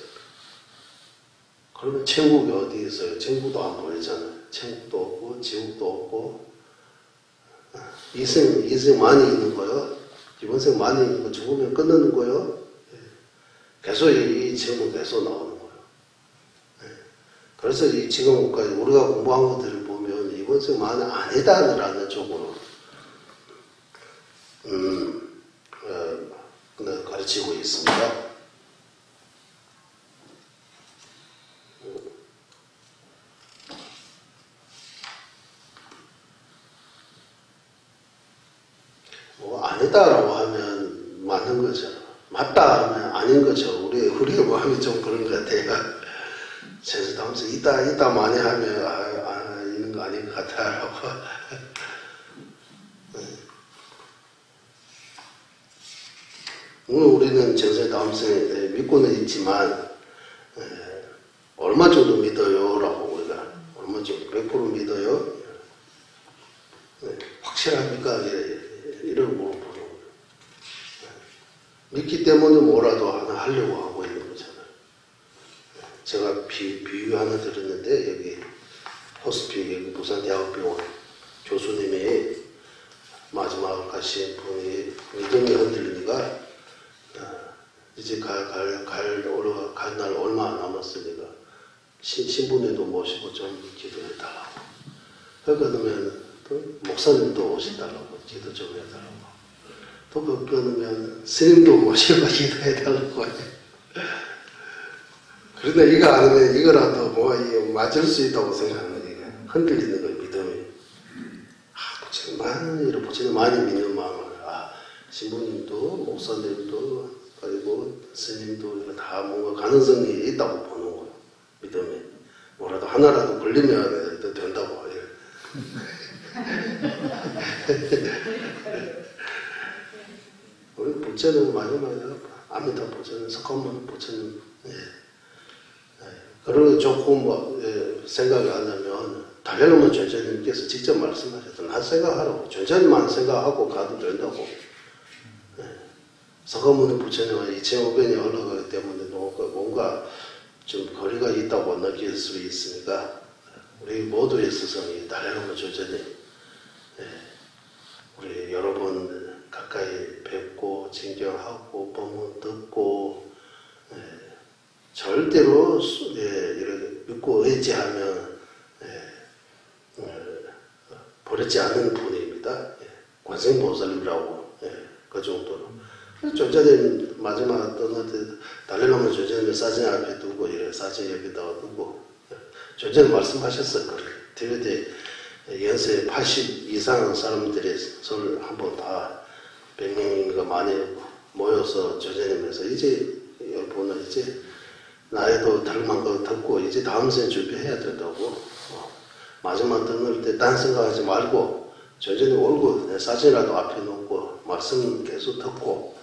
그러면 천국이 어디 있어요? 천국도 안 보이잖아요. 천국도 없고, 지옥도 없고, 이생 많이 있는 거요. 이번 생 많이 있는 거 죽으면 끝나는 거요. 계속 이 지옥은 계속 나오는 거예요. 그래서 이 지금까지 우리가 공부한 것들을 보면 이번 생 많이 아니다라는 쪽으로 가르치고 있습니다. 아니다라고 하면 맞는 거죠. 맞다 하면 아닌 거죠. 우리의 마음이 좀 그런 것 같아요. 그래서 다음서 이따 많이 하면 있는 거 아닌 것 같아라고. 오늘 우리는 전생 다음생에 믿고는 있지만 얼마 정도 믿어요라고 우리가 얼마 정도 100% 믿어요. 확실합니까? 이런 거 보는 거예요. 믿기 때문에 뭐라도 하나 하려고 하고 있는 거잖아요. 제가 비유 하나 들었는데 여기 호스피 여기 부산대학병원 교수님이 마지막 가신 분이 믿음이 흔들리니까 이제 갈 날 얼마 안 남았으니까 신부님도 모시고 좀 기도해달라고. 그러면 또 목사님도 오시달라고 기도 좀 해달라고. 또 그러면 스님도 모시고 기도해달라고. 그런데 이거 안 하면 이거라도 뭐 맞을 수 있다고 생각하는 게 흔들리는 거예요. 믿음이. 부처님 많이 믿는 마음을 신부님도 목사님도 그리고 스님도 이거 다 뭔가 가능성이 있다고 보는 거예요. 믿음이. 뭐라도 하나라도 걸리면 된다고. 우리 부처는 마지막에 아미타 부처는 석가모니 부처님 그리고 조금 생각이 안 나면 달려오면 전처님께서 직접 말씀하셨던 나 생각하라고 전처님만 생각하고 가도 된다고. 석가모니 부처님은 2500년이 흘러가기 때문에 뭔가 좀 거리가 있다고 느낄 수 있으니까 우리 모두의 스승이 달려오면 전처님 우리 여러 번 가까이 뵙고 진경하고 법문 듣고 절대로 이렇게 믿고 의지하면 버리지 않는 분입니다. 관세음보살님이라고 그 정도로. 조자님 마지막 떠날 때 달래놓으면 조자님 사진 앞에 두고 사진 여기다가 두고 조자님 말씀하셨어요. 티베트에 연세 80 이상 사람들의 손을 한번 다 100명인가 많이 모여서 조자님에서 이제 여러분은 이제 나이도 들 만큼 듣고 이제 다음 생 준비해야 된다고. 마지막 듣는 때 딴 생각하지 말고 천천히 올고 내 사진이라도 앞에 놓고 말씀 계속 듣고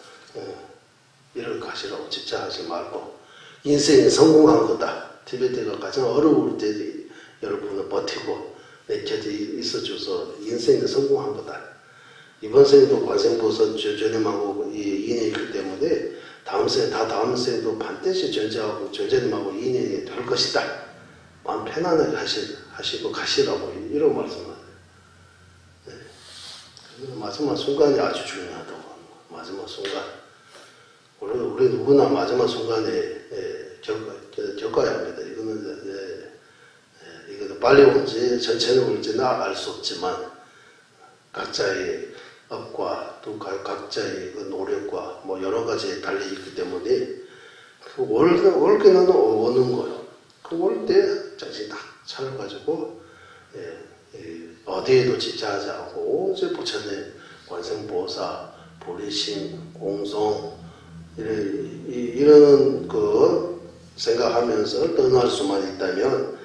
이를 가시라고. 집착하지 말고. 인생이 성공한 거다. 티베트가 가장 어려울 때 여러분은 버티고 내 곁에 있어줘서 인생이 성공한 거다. 이번 생도 관세음보살 조제님하고 인연이 있기 때문에 다음 생도 반드시 존재하고 조제님하고 인연이 될 것이다. 마음 편안하게 하시고 가시라고 이런 말씀을. 네. 마지막 순간이 아주 중요하다고. 마지막 순간. 우리 누구나 마지막 순간에 겪어야 합니다. 이거는 빨리 올지 천천히 올지는 알 수 없지만 각자의 업과 또 각자의 그 노력과 뭐 여러 가지 달리 있기 때문에 올 때는 오는 거요. 그 올 때 정신 딱 차려가지고 어디에도 집착하지 않고 오직 부처님, 관세음보살, 보리심, 공성 이런 그 생각하면서 떠날 수만 있다면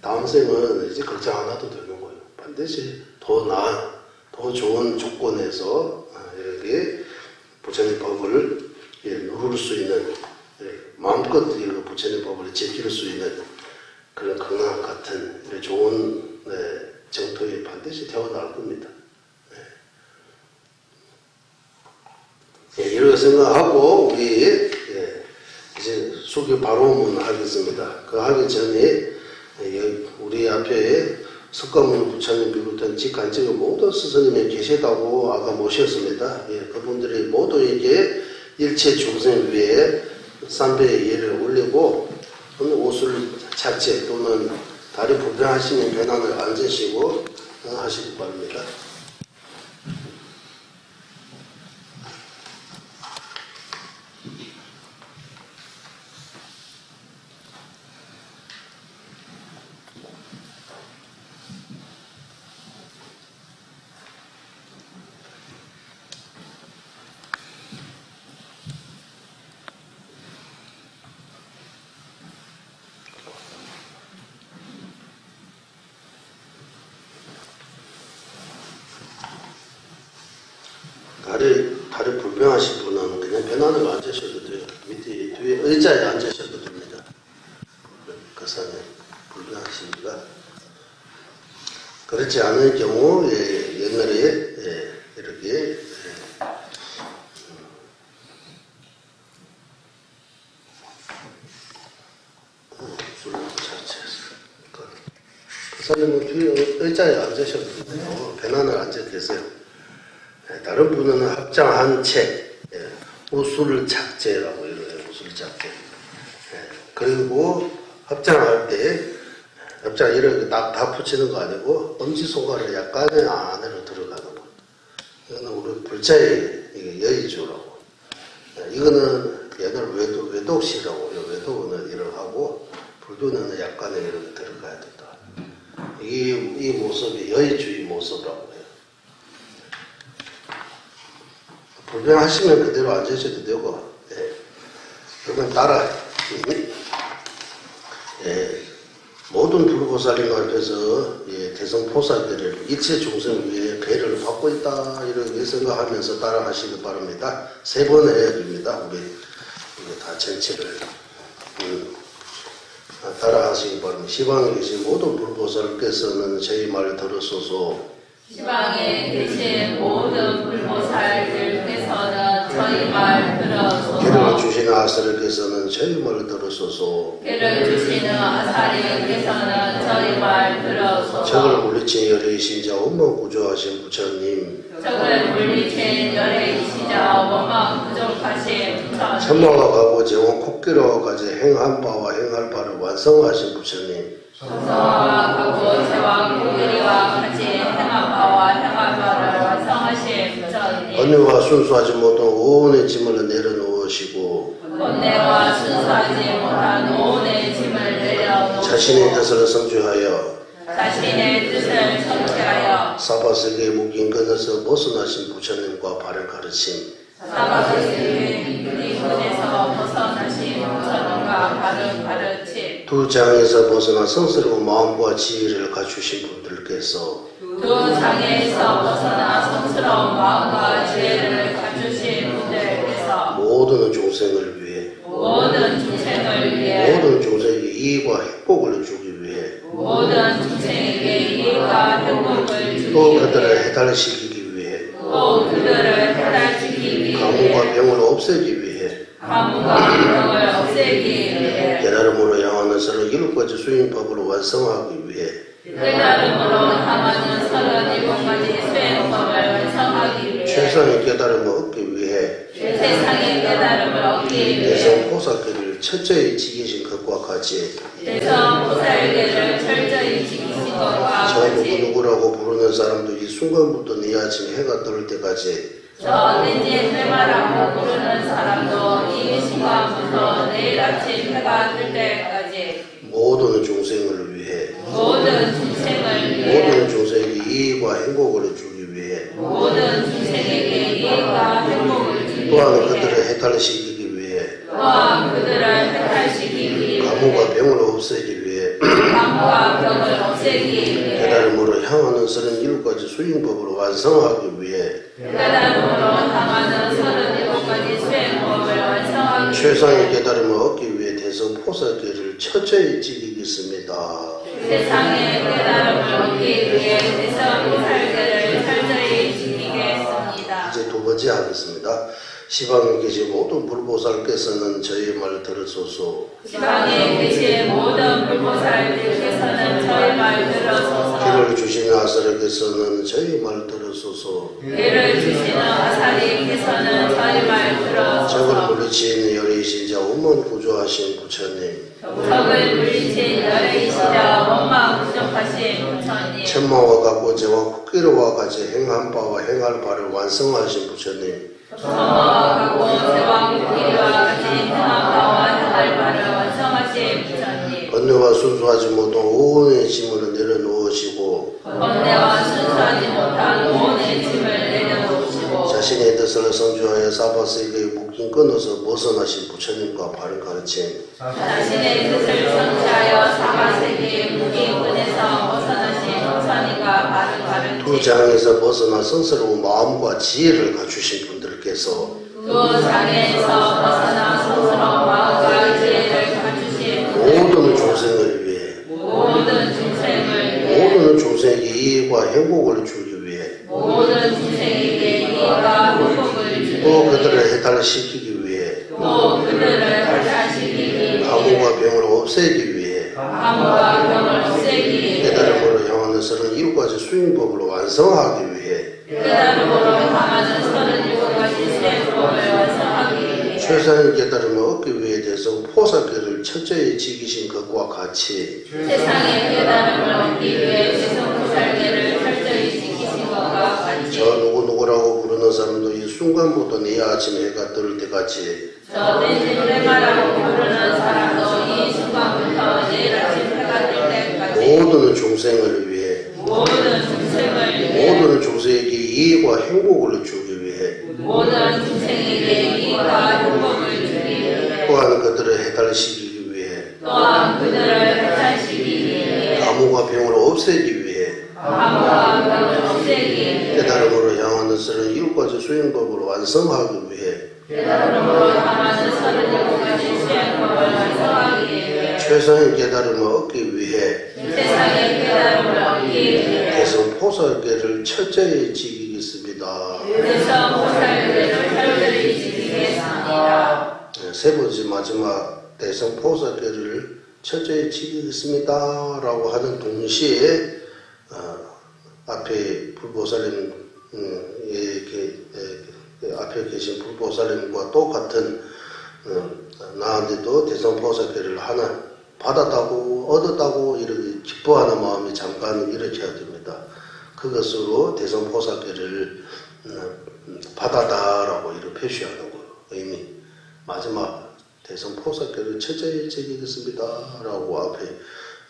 다음 생은 이제 걱정 안 해도 되는 거예요. 반드시 더 나은, 더 좋은 조건에서 이렇게 부처님 법을 누릴 수 있는, 마음껏 부처님 법을 지킬 수 있는 그런 건강 같은 좋은 정토에 반드시 태어날 겁니다. 이렇게 생각하고 우리 이제 수교 바로문 하겠습니다. 그 하기 전에 우리 앞에 석가모니 부처님 비롯한 직간직의 모든 스승님이 계시다고 아까 모셨습니다. 그분들이 모두에게 일체 중생 위에 삼배의 예를 올리고 옷을 착제 또는 다리 불편하시면 변환을 앉으시고 하시기 바랍니다. 다리 불편하신 분은 그냥 변환을 앉으셔도 돼요. 밑에 뒤에 의자에 앉으셔도 됩니다. 그 산에 불편하십니까? 그렇지 않을 경우 옛날에 이렇게 그 사람은 뒤에 의자에 앉으셔도 돼요. 변환을 앉아 계세요. 다른 분은 합장한 책, 우술 작제라고 이래요. 우술 작제. 그리고 합장할 때, 합장 이렇게 다 붙이는 거 아니고 엄지손가락이 약간의 안으로 들어가는 거. 이거는 우리 불자의 여의주라고. 이거는 옛날 외독시라고. 외독은 이렇게 하고 불교는 약간의 이렇게 들어가야 된다. 이 모습이 여의주의 모습이라고. 불편하시면 그대로 앉으셔도 되고, 그러면 따라, 모든 불보살님 앞에서 대성포살들을 일체 중생 위에 배를 받고 있다, 이렇게 생각하면서 따라 하시기 바랍니다. 3번 해야 됩니다. 우리 다 전체를. 따라 하시기 바랍니다. 시방에 계신 모든 불보살께서는 저희 말 들으소서. 시방에 계신 모든 불보살들께서는 저희 말 들어소서. 길을 주시는 아사리께서는 저희 말 들으소서. 길을 주시는 아사리께서는 저희 말 들어소서. 적을 물리친 열애이시자 원망 구조하신 부처님. 적을 물리친 열애이시자 원망 구조하신 부처님. 천마가 가고 재원 코끼리와까지 행한 바와 행할 바를 완성하신 부처님. 천마가 가고 재원 코끼리와 같이 행한 바와 행할 바를 완성하신 부처님. 언니와 순수하지 못한 오온의 짐을 내려놓으시고 번뇌와 순수하지 못한 오온의 짐을 내려놓으시고 자신의 뜻을 성취하여 자신의 뜻을 성취하여 사바세계의 묶인 끈에서 벗어나신 부처님과 바른 가르침. 사바세계의 묶인 끈에서 벗어나신 부처님과 바른 가르침. 두 장에서 벗어나 성스러운 마음과 지혜를 갖추신 분들께서 두 장애에서 벗어나 성스러운 마음과 지혜를 갖추신 분들께서 모든 종생을 위해 모든 중생을 위해 모든 종생에게 이익과 행복을 주기 위해 모든 중생에게 이익과 행복을 주기 또 위해 그들을 해탈시키기 위해 또 그들을 해탈시키기 위해 가뭄과 병을 없애기 위해 가뭄과 병을 없애기 위해 깨달음으로 향하는 서로 7가지 수행법을 완성하기 위해 깨달음으로 향하는 37가지 수행법을 완성하기 위해 최상의 깨달음을 얻기 위해 세상의 깨달음을 얻기 위해 대성 보살길을 철저히 지키신 것과 같이 대성 보살계를 철저히 지키신 것과 저 같이 누구라고 부르는 사람도 이 순간부터 내 아침 해가 떠올 때까지 저 렌지 해마라고 부르는 사람도 이 순간부터 내일 아침 해가 뜰 때까지 모든 종생을 위해 모든 중생을 위해 모든 종생에게 이익과 행복을 주기 위해 모든 중생에게 이익과 행복을 주기 또한 위해 그들을 해탈시키기 위해 또한 그들을 해탈시키기 위해 가뭄과 병을 없애기 위해 가뭄과 병을 없애기 위해 깨달음으로 향하는 37가지 수행법을 완성하기 위해 깨달음으로 향하는 37가지 수행법을 완성하기 위해 최상의 깨달음을 얻기 위해 대성 포사길을 철저히 지키겠습니다. 세상의 깨달음을 얻기 위해 대성 보살계를 철저히 지키겠습니다. 이제 두 번째 하겠습니다. 시방에 계신 모든 불보살께서는 저희 말 들으소서. 지방에 계신 모든 불보살들께서는 저희 말 들으소서. 길을 주시는 아사르께서는 저희 말 들으소서. 길을 주시는 아사리께서는 저희 말 적을 들으소서. 물리치는 열의신 자 원만 구조하신 부처님. 적을 물리친 열의시자 원망 부족하신 부처님. 천마와 같고 저와 국기로와 같이 행한 바와 행할 바를 완성하신 부처님. 정화와 가고 대왕국기와 같이 행한 바와 행할 바를 완성하신 부처님. 번뇌와 순수하지 못한 오온의 짐을 내려놓으시고 번뇌와 순수하지 못한 오온의 짐을 내려놓으시고 자신의 뜻을 성취하여 사바세계의 묶임 끊어서 벗어나신 부처님과 바른 가르침. 자신의 뜻을 성취하여 사바세계의 무기권에서 벗어나신 부처님과 바른 가르침. 두 장에서 벗어나 성스러운 마음과 지혜를 갖추신 분들께서 두 장에서 벗어나 성스러운 마음과 지혜를 갖추신 모든 종생을 위해 모든 중생을 위해 모든 종생에게 이익과 행복을 주기 위해 모든 중생에게 이익과 행복을 주기 또 위해 그들을 해탈시키기 위해 또 그들을 해탈시키기 위해 가뭄과 병을 없애기 위해 가뭄과 병을 없애기 위해 깨달음으로 향하는 37가지 수행법을 완성하기 위해 깨달음으로 향하는 37가지 수행법을 완성하기 위해 최상의 깨달음을 얻기 위해 대성 포사길을 철저히 지키신 것과 같이 세상의 깨달음을 얻기 위해 대성보살계를 철저히 지키신 것과 같이 저 누구라고 부르는 사람도 이 순간부터 내 아침 해가 떠올 때까지 저 렌지레마라고 부르는 사람도 이 순간부터 내일 아침 해가 뜰 때까지 모든 종생을 위해 모든 중생을 위해 모든 종생에게 이익과 행복을 주기 위해 모든 중생에게 이익과 행복을 주기 위해 또한 그들을 해탈시키기 위해 또한 그들을 해탈시키기 위해 가뭄과 병을 없애기 위해 가뭄과 병을 없애기 위해 깨달음으로 향하는 37가지 수행법을 완성하기 위해 깨달음으로 향하는 37가지 수행법을 완성하기 위해 최상의 깨달음을 얻기 위해 세상의 깨달음을 얻기 위해 대성 포사계를 철저히 지키겠습니다. 대성 보살계를 철저히 지키겠습니다. 세 번째 마지막 대성 포사계를 철저히 지키겠습니다 라고 하는 동시에 앞에 불보살님 앞에 계신 불보살님과 똑같은 나한테도 대성 포사계를 하나 받았다고 얻었다고 이렇게 기뻐하는 마음이 잠깐 일으켜야 됩니다. 그것으로 대성 포사계를 받았다라고 이렇게 표시하는 거예요. 의미. 마지막 대성 포사계를 철저히 지키겠습니다 라고 앞에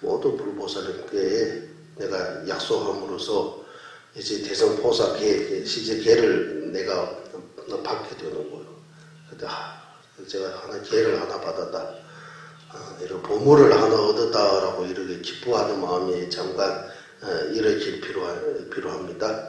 모든 불보살님께 내가 약속함으로써 이제 대성 포사계 실제 계를 내가 받게 되는 거예요. 그때 제가 하나 계를 하나 받았다. 이런 보물을 하나 얻었다라고 이렇게 기뻐하는 마음이 잠깐 일으킬 필요합니다.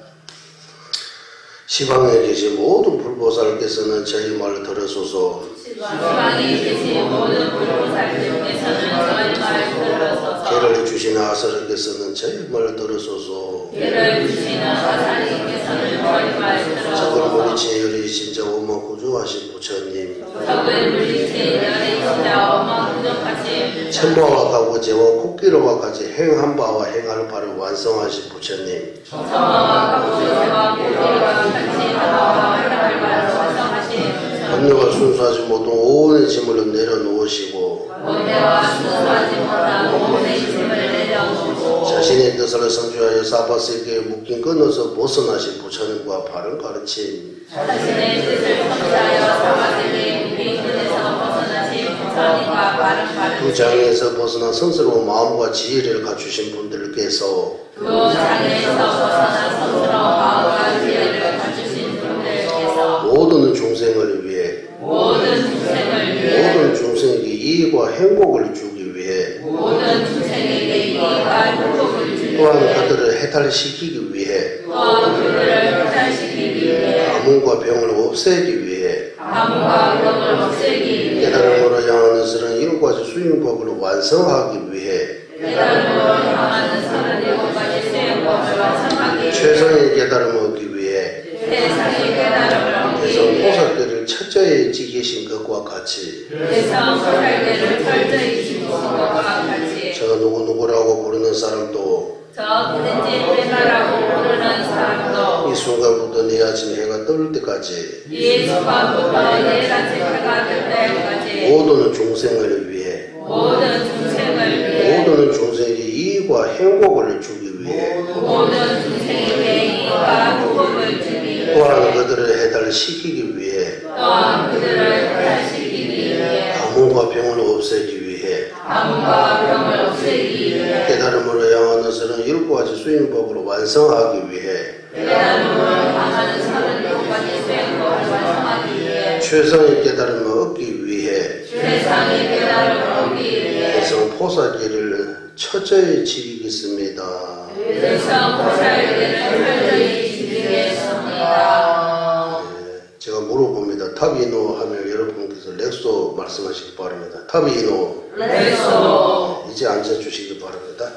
시방에 계신 모든 불보살께서는 저희 말 들으소서. 시방에 계신 모든 불보살님께서는 저희 말 들으소서. 계를 주시는 아사르께서는 저희 말 들으소서. 계를 주시는 아사르께서는 저희 말 들으소서. 적을 물리친 열이신 자 오만 구조하신 부처님, 적을 물리친 열이신 자 오만 구조하신 천바와 가고제와 코끼리와 같이 행한 바와 행할 바를 완성하신 부처님, 천바와 가고제와 코끼리와 같이 하나와 행할 바를 완성하신 부처님, 번뇌와 순수하지 못한 오온의 짐을 내려놓으시고 번뇌와 순수하지 못한 오온의 짐을 내려놓으시고 자신의 뜻을 성취하여 사바세계에 묶인 끈에서 벗어나신 부처님과 바른 가르침, 자신의 뜻을 성취하여 사바세계에 묶인 끈에서 벗어나신 부처님과 바른 가르침, 그 장에서 벗어나 성스러운 마음과 지혜를 갖추신 분들께서 그 장에서 벗어나 성스러운 마음과 지혜를 갖추신 분들께서 모든 중생을 위해 모든 중생에게 이익과 행복을 주기 위해 모든 중생에게 이익과 행복을 주기 또한 위해 그들을 해탈시키기 위해 또한 그들을 해탈시키기 위해 가뭄과 병을 없애기 위해 가뭄과 병을 없애기 위해 깨달음으로 향하는 스런 일곱 가지 수행법을 완성하기 위해 깨달음으로 향하는 37가지 수행법을 완성하기 위해 최선의 깨달음을 얻기 위해 세상의 깨달음을 얻기 대성 위해 보살들을 철저히 지키신 것과 같이 대성 보살계를 철저히 지키신 것과 같이 저 누구누구라고 부르는 사람도 저 누군지 빼라라고 부르는 사람도 이 순간부터 내 아침 해가 떠올 때까지 이 순간부터 내일 아침 해가 뜰 때까지 모든 중생을 위해 모든 중생을 위해 모든 중생에게 이익과 행복을 주기 위해 모든 중생에게 이익과 행복을 주기 위해 또한 그들을 해달시키기 위해 또한 그들을 해탈시키기 위해 가뭄과 병을 없애기 위해 가뭄과 병을 없애기 위해 깨달음으로 향하는 서는 일곱 가지 수행법으로 완성하기 위해 깨달음으로 향하는 37가지 수행법을 완성하기 위해 최선의 깨달음을 얻기 위해 세상의 깨달음을 얻기 위해 대성 포사기를 철저히 지키겠습니다. 대성 보살계를 철저히 지키겠습니다. 제가 물어봅니다. 타비노 하면 여러분께서 렉소 말씀하시기 바랍니다. 타비노 렉소 이제 앉아주시기 바랍니다.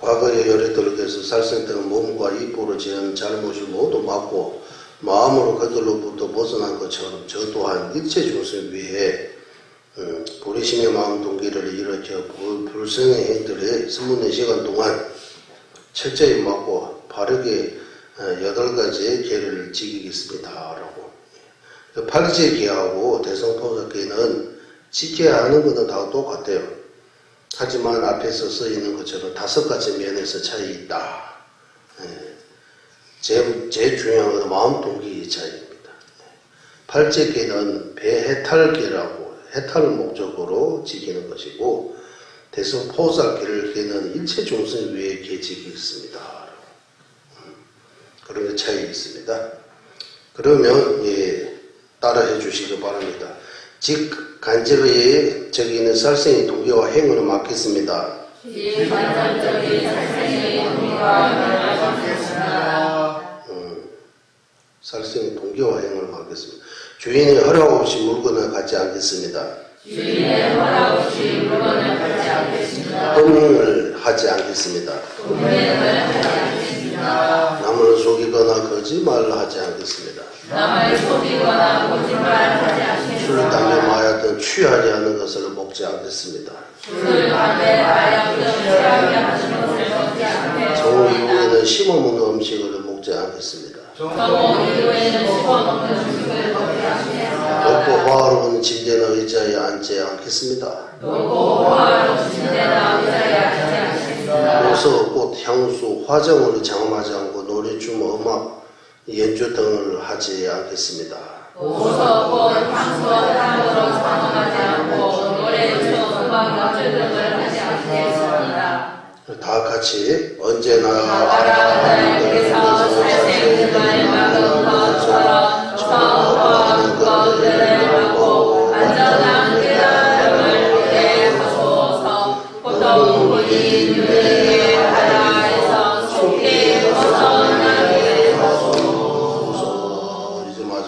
과거의 열애들께서 살생된 몸과 입으로 지은 잘못이 모두 막고 마음으로 그들로부터 벗어난 것처럼 저 또한 일체 중생 위해 불의심의 마음 동기를 일으켜 불성의 행들의 24시간 동안 철저히 막고 바르게 8가지의 계를 지키겠습니다. 라고. 8제 계하고 대성포사계는 지켜야 하는 것은 다 똑같아요. 하지만 앞에서 써 있는 것처럼 5가지 면에서 차이 있다. 제일 중요한 건 마음 동기의 차이입니다. 8제계는 배해탈계라고 해탈을 목적으로 지키는 것이고 대성포사계는 일체 중생 위에 지키겠습니다. 그런 게 차이 있습니다. 그러면 따라해 주시기 바랍니다. 즉 간접의 저기 있는 살생의 동기와 행위를 맡겠습니다. 간접적인 살생의 동기와 행위를 맡겠습니다. 살생의 동기와 행위를 맡겠습니다. 주인의 허락 없이 물건을 갖지 않겠습니다. 주인의 허락 없이 물건을 갖지 않겠습니다. 음행을 하지 않겠습니다. 음행을 하지 않겠습니다. 남을 속이거나 거짓말을 하지 않겠습니다. 남을 속이거나 거짓말하지 않겠습니다. 술, 담배, 마약 등 취하지 않은 것을 먹지 않겠습니다. 술, 담배, 마약 등 취하게 하는 것을 먹지 않겠습니다. 정오 이후에는 씹어먹는 음식을 먹지 않겠습니다. 정오 이후에는 씹어먹는 음식을 먹지 않겠습니다. 높고 화로운 침대나 의자에 앉지 않겠습니다. 높고 화로운 침대나 의자에 앉지 않겠습니다. 호서, 꽃, 향수, 화장으로 장엄하지 않고 노래춤, 음악, 연주 등을 하지 않겠습니다. 호서, 꽃, 향수, 향으로 장엄하지 않고 노래, 춤, 음악, 연주 등을 하지 않겠습니다. 다 같이 언제나 하나님께서 살생금을 막은 것처럼 처음 것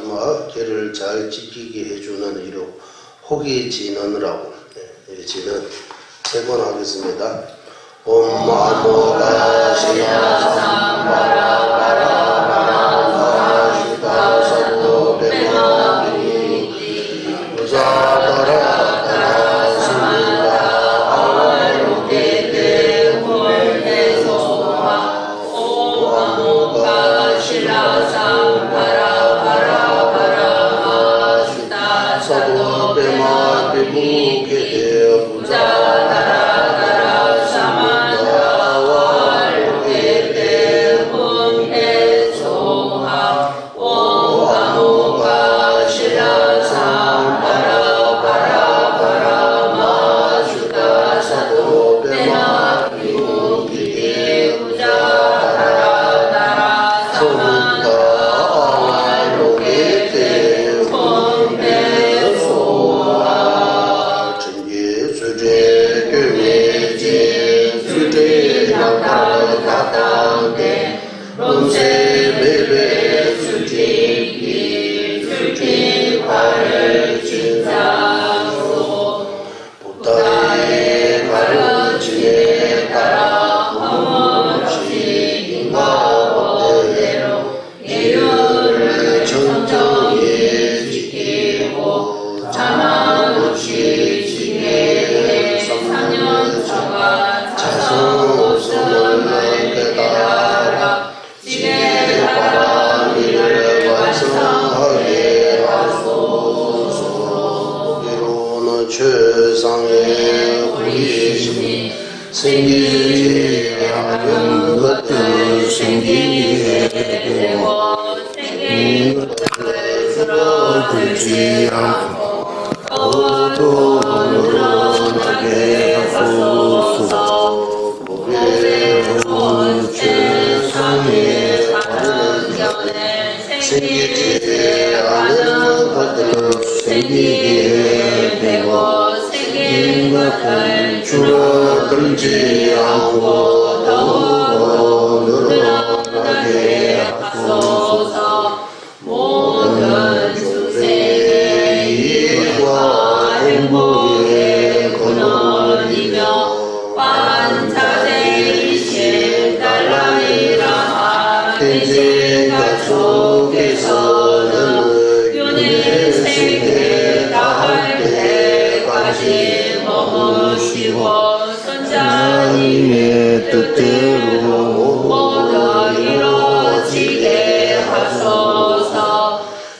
마지막 개를 잘 지키게 해주는 이로 혹이 진언이라고 진언 3번 하겠습니다. 엄마모가 시나사바라바라바라바라 사도 베마리 부자다라다라 스미라 아와로게데 홀해소마 오아모가 시나사바라바라바라 시다 사도 베마리 무게데 부자다라다라 사만다 와로게데 홀해소마 오아모가 시나사바라바라바라 시다 사도 베마리 무게데 부자다라다라 사만다 와로게데 홀해소마 전계 수제 교매지 수제 양다다당대 롬세 베베 수지비 수지파를 진상소 부다의 가르침에 따라 험없이 인과법대로 예율을 청정히 지키고 자만 없이 지혜의 상년처가 자성 없음을 깨달아 지혜하라 이를 완성하게 하소서. 이로는 최상의 우리심이 생기게 하는 것들 생기게 되고 생긴 것을 줄어들지 않고 어도 늘어나게 하소서. 보배로운 세상에 다른 견해 생기지 않은 것들 생기게 되고 생긴 것을 줄어들지 않고 더욱 늘어나게 하소서. 모든 중생의 이익과 행복의 근원이며 반자재이신 달라이라마天가 속에서는 윤회 세계 다할 때까지 머무시고 선자님의 뜻대로 모두 이루어지게 하소서.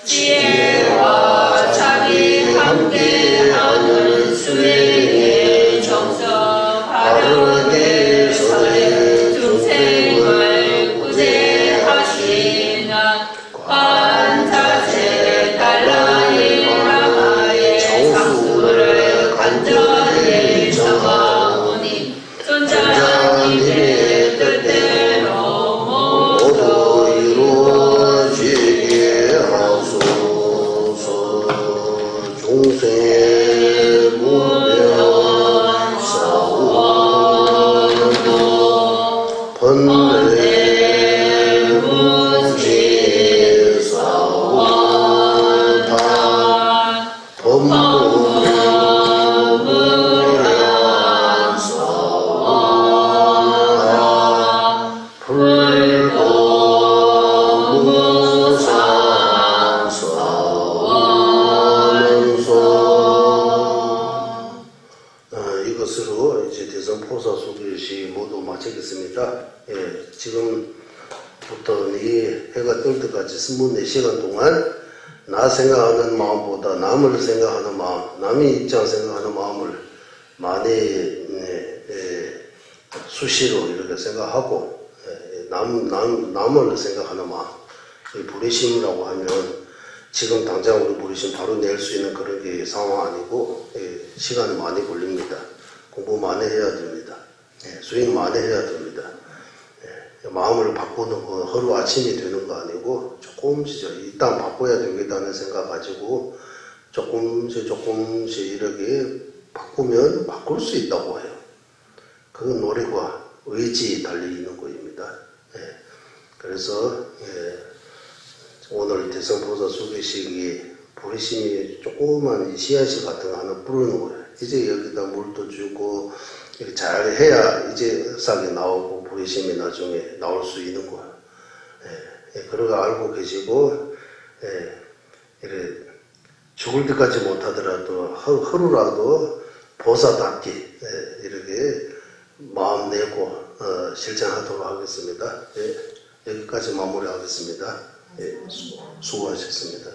지혜와 자비 함께하는 수행의 정성 바르게 서는 중생을 구제하시는 관자재 달라이라마의 장수를 간절히 청하오니 선자님의 뜻대로 모두 이루어지게 하소서. 중생 무명 사원도 번뇌 무지 사원다 법무무량 사원다 불도 무상 사원소. 이것으로 이제 대선포사 소개시 모두 마치겠습니다. 지금부터 이 해가 뜰 때까지 24시간 동안 나 생각하는 마음보다 남을 생각하는 마음, 남의 입장 생각하는 마음을 많이 수시로 이렇게 생각하고 남을 생각하는 마음, 이 부리심이라고 하면 지금 당장 우리 부리심 바로 낼 수 있는 그런 게 상황 아니고 시간이 많이 걸립니다. 공부 많이 해야 됩니다. 수행 많이 해야 됩니다. 마음을 바꾸는 건 하루아침이 되는 거 아니고 조금씩 일단 바꿔야 되겠다는 생각 가지고 조금씩 이렇게 바꾸면 바꿀 수 있다고 해요. 그건 노력과 의지 달리 있는 거입니다. 그래서 오늘 대성보살 수계식이 보리심이 조그만 이 씨앗이 같은 거 하나 뿌리는 거예요. 이제 여기다 물도 주고 이렇게 잘 해야 이제 싹이 나오고 보리심이 나중에 나올 수 있는 거예요. 그런 거 알고 계시고, 이래 죽을 때까지 못하더라도 하루라도 보살답게 이렇게 마음 내고 실천하도록 하겠습니다. 여기까지 마무리하겠습니다. 수고하셨습니다.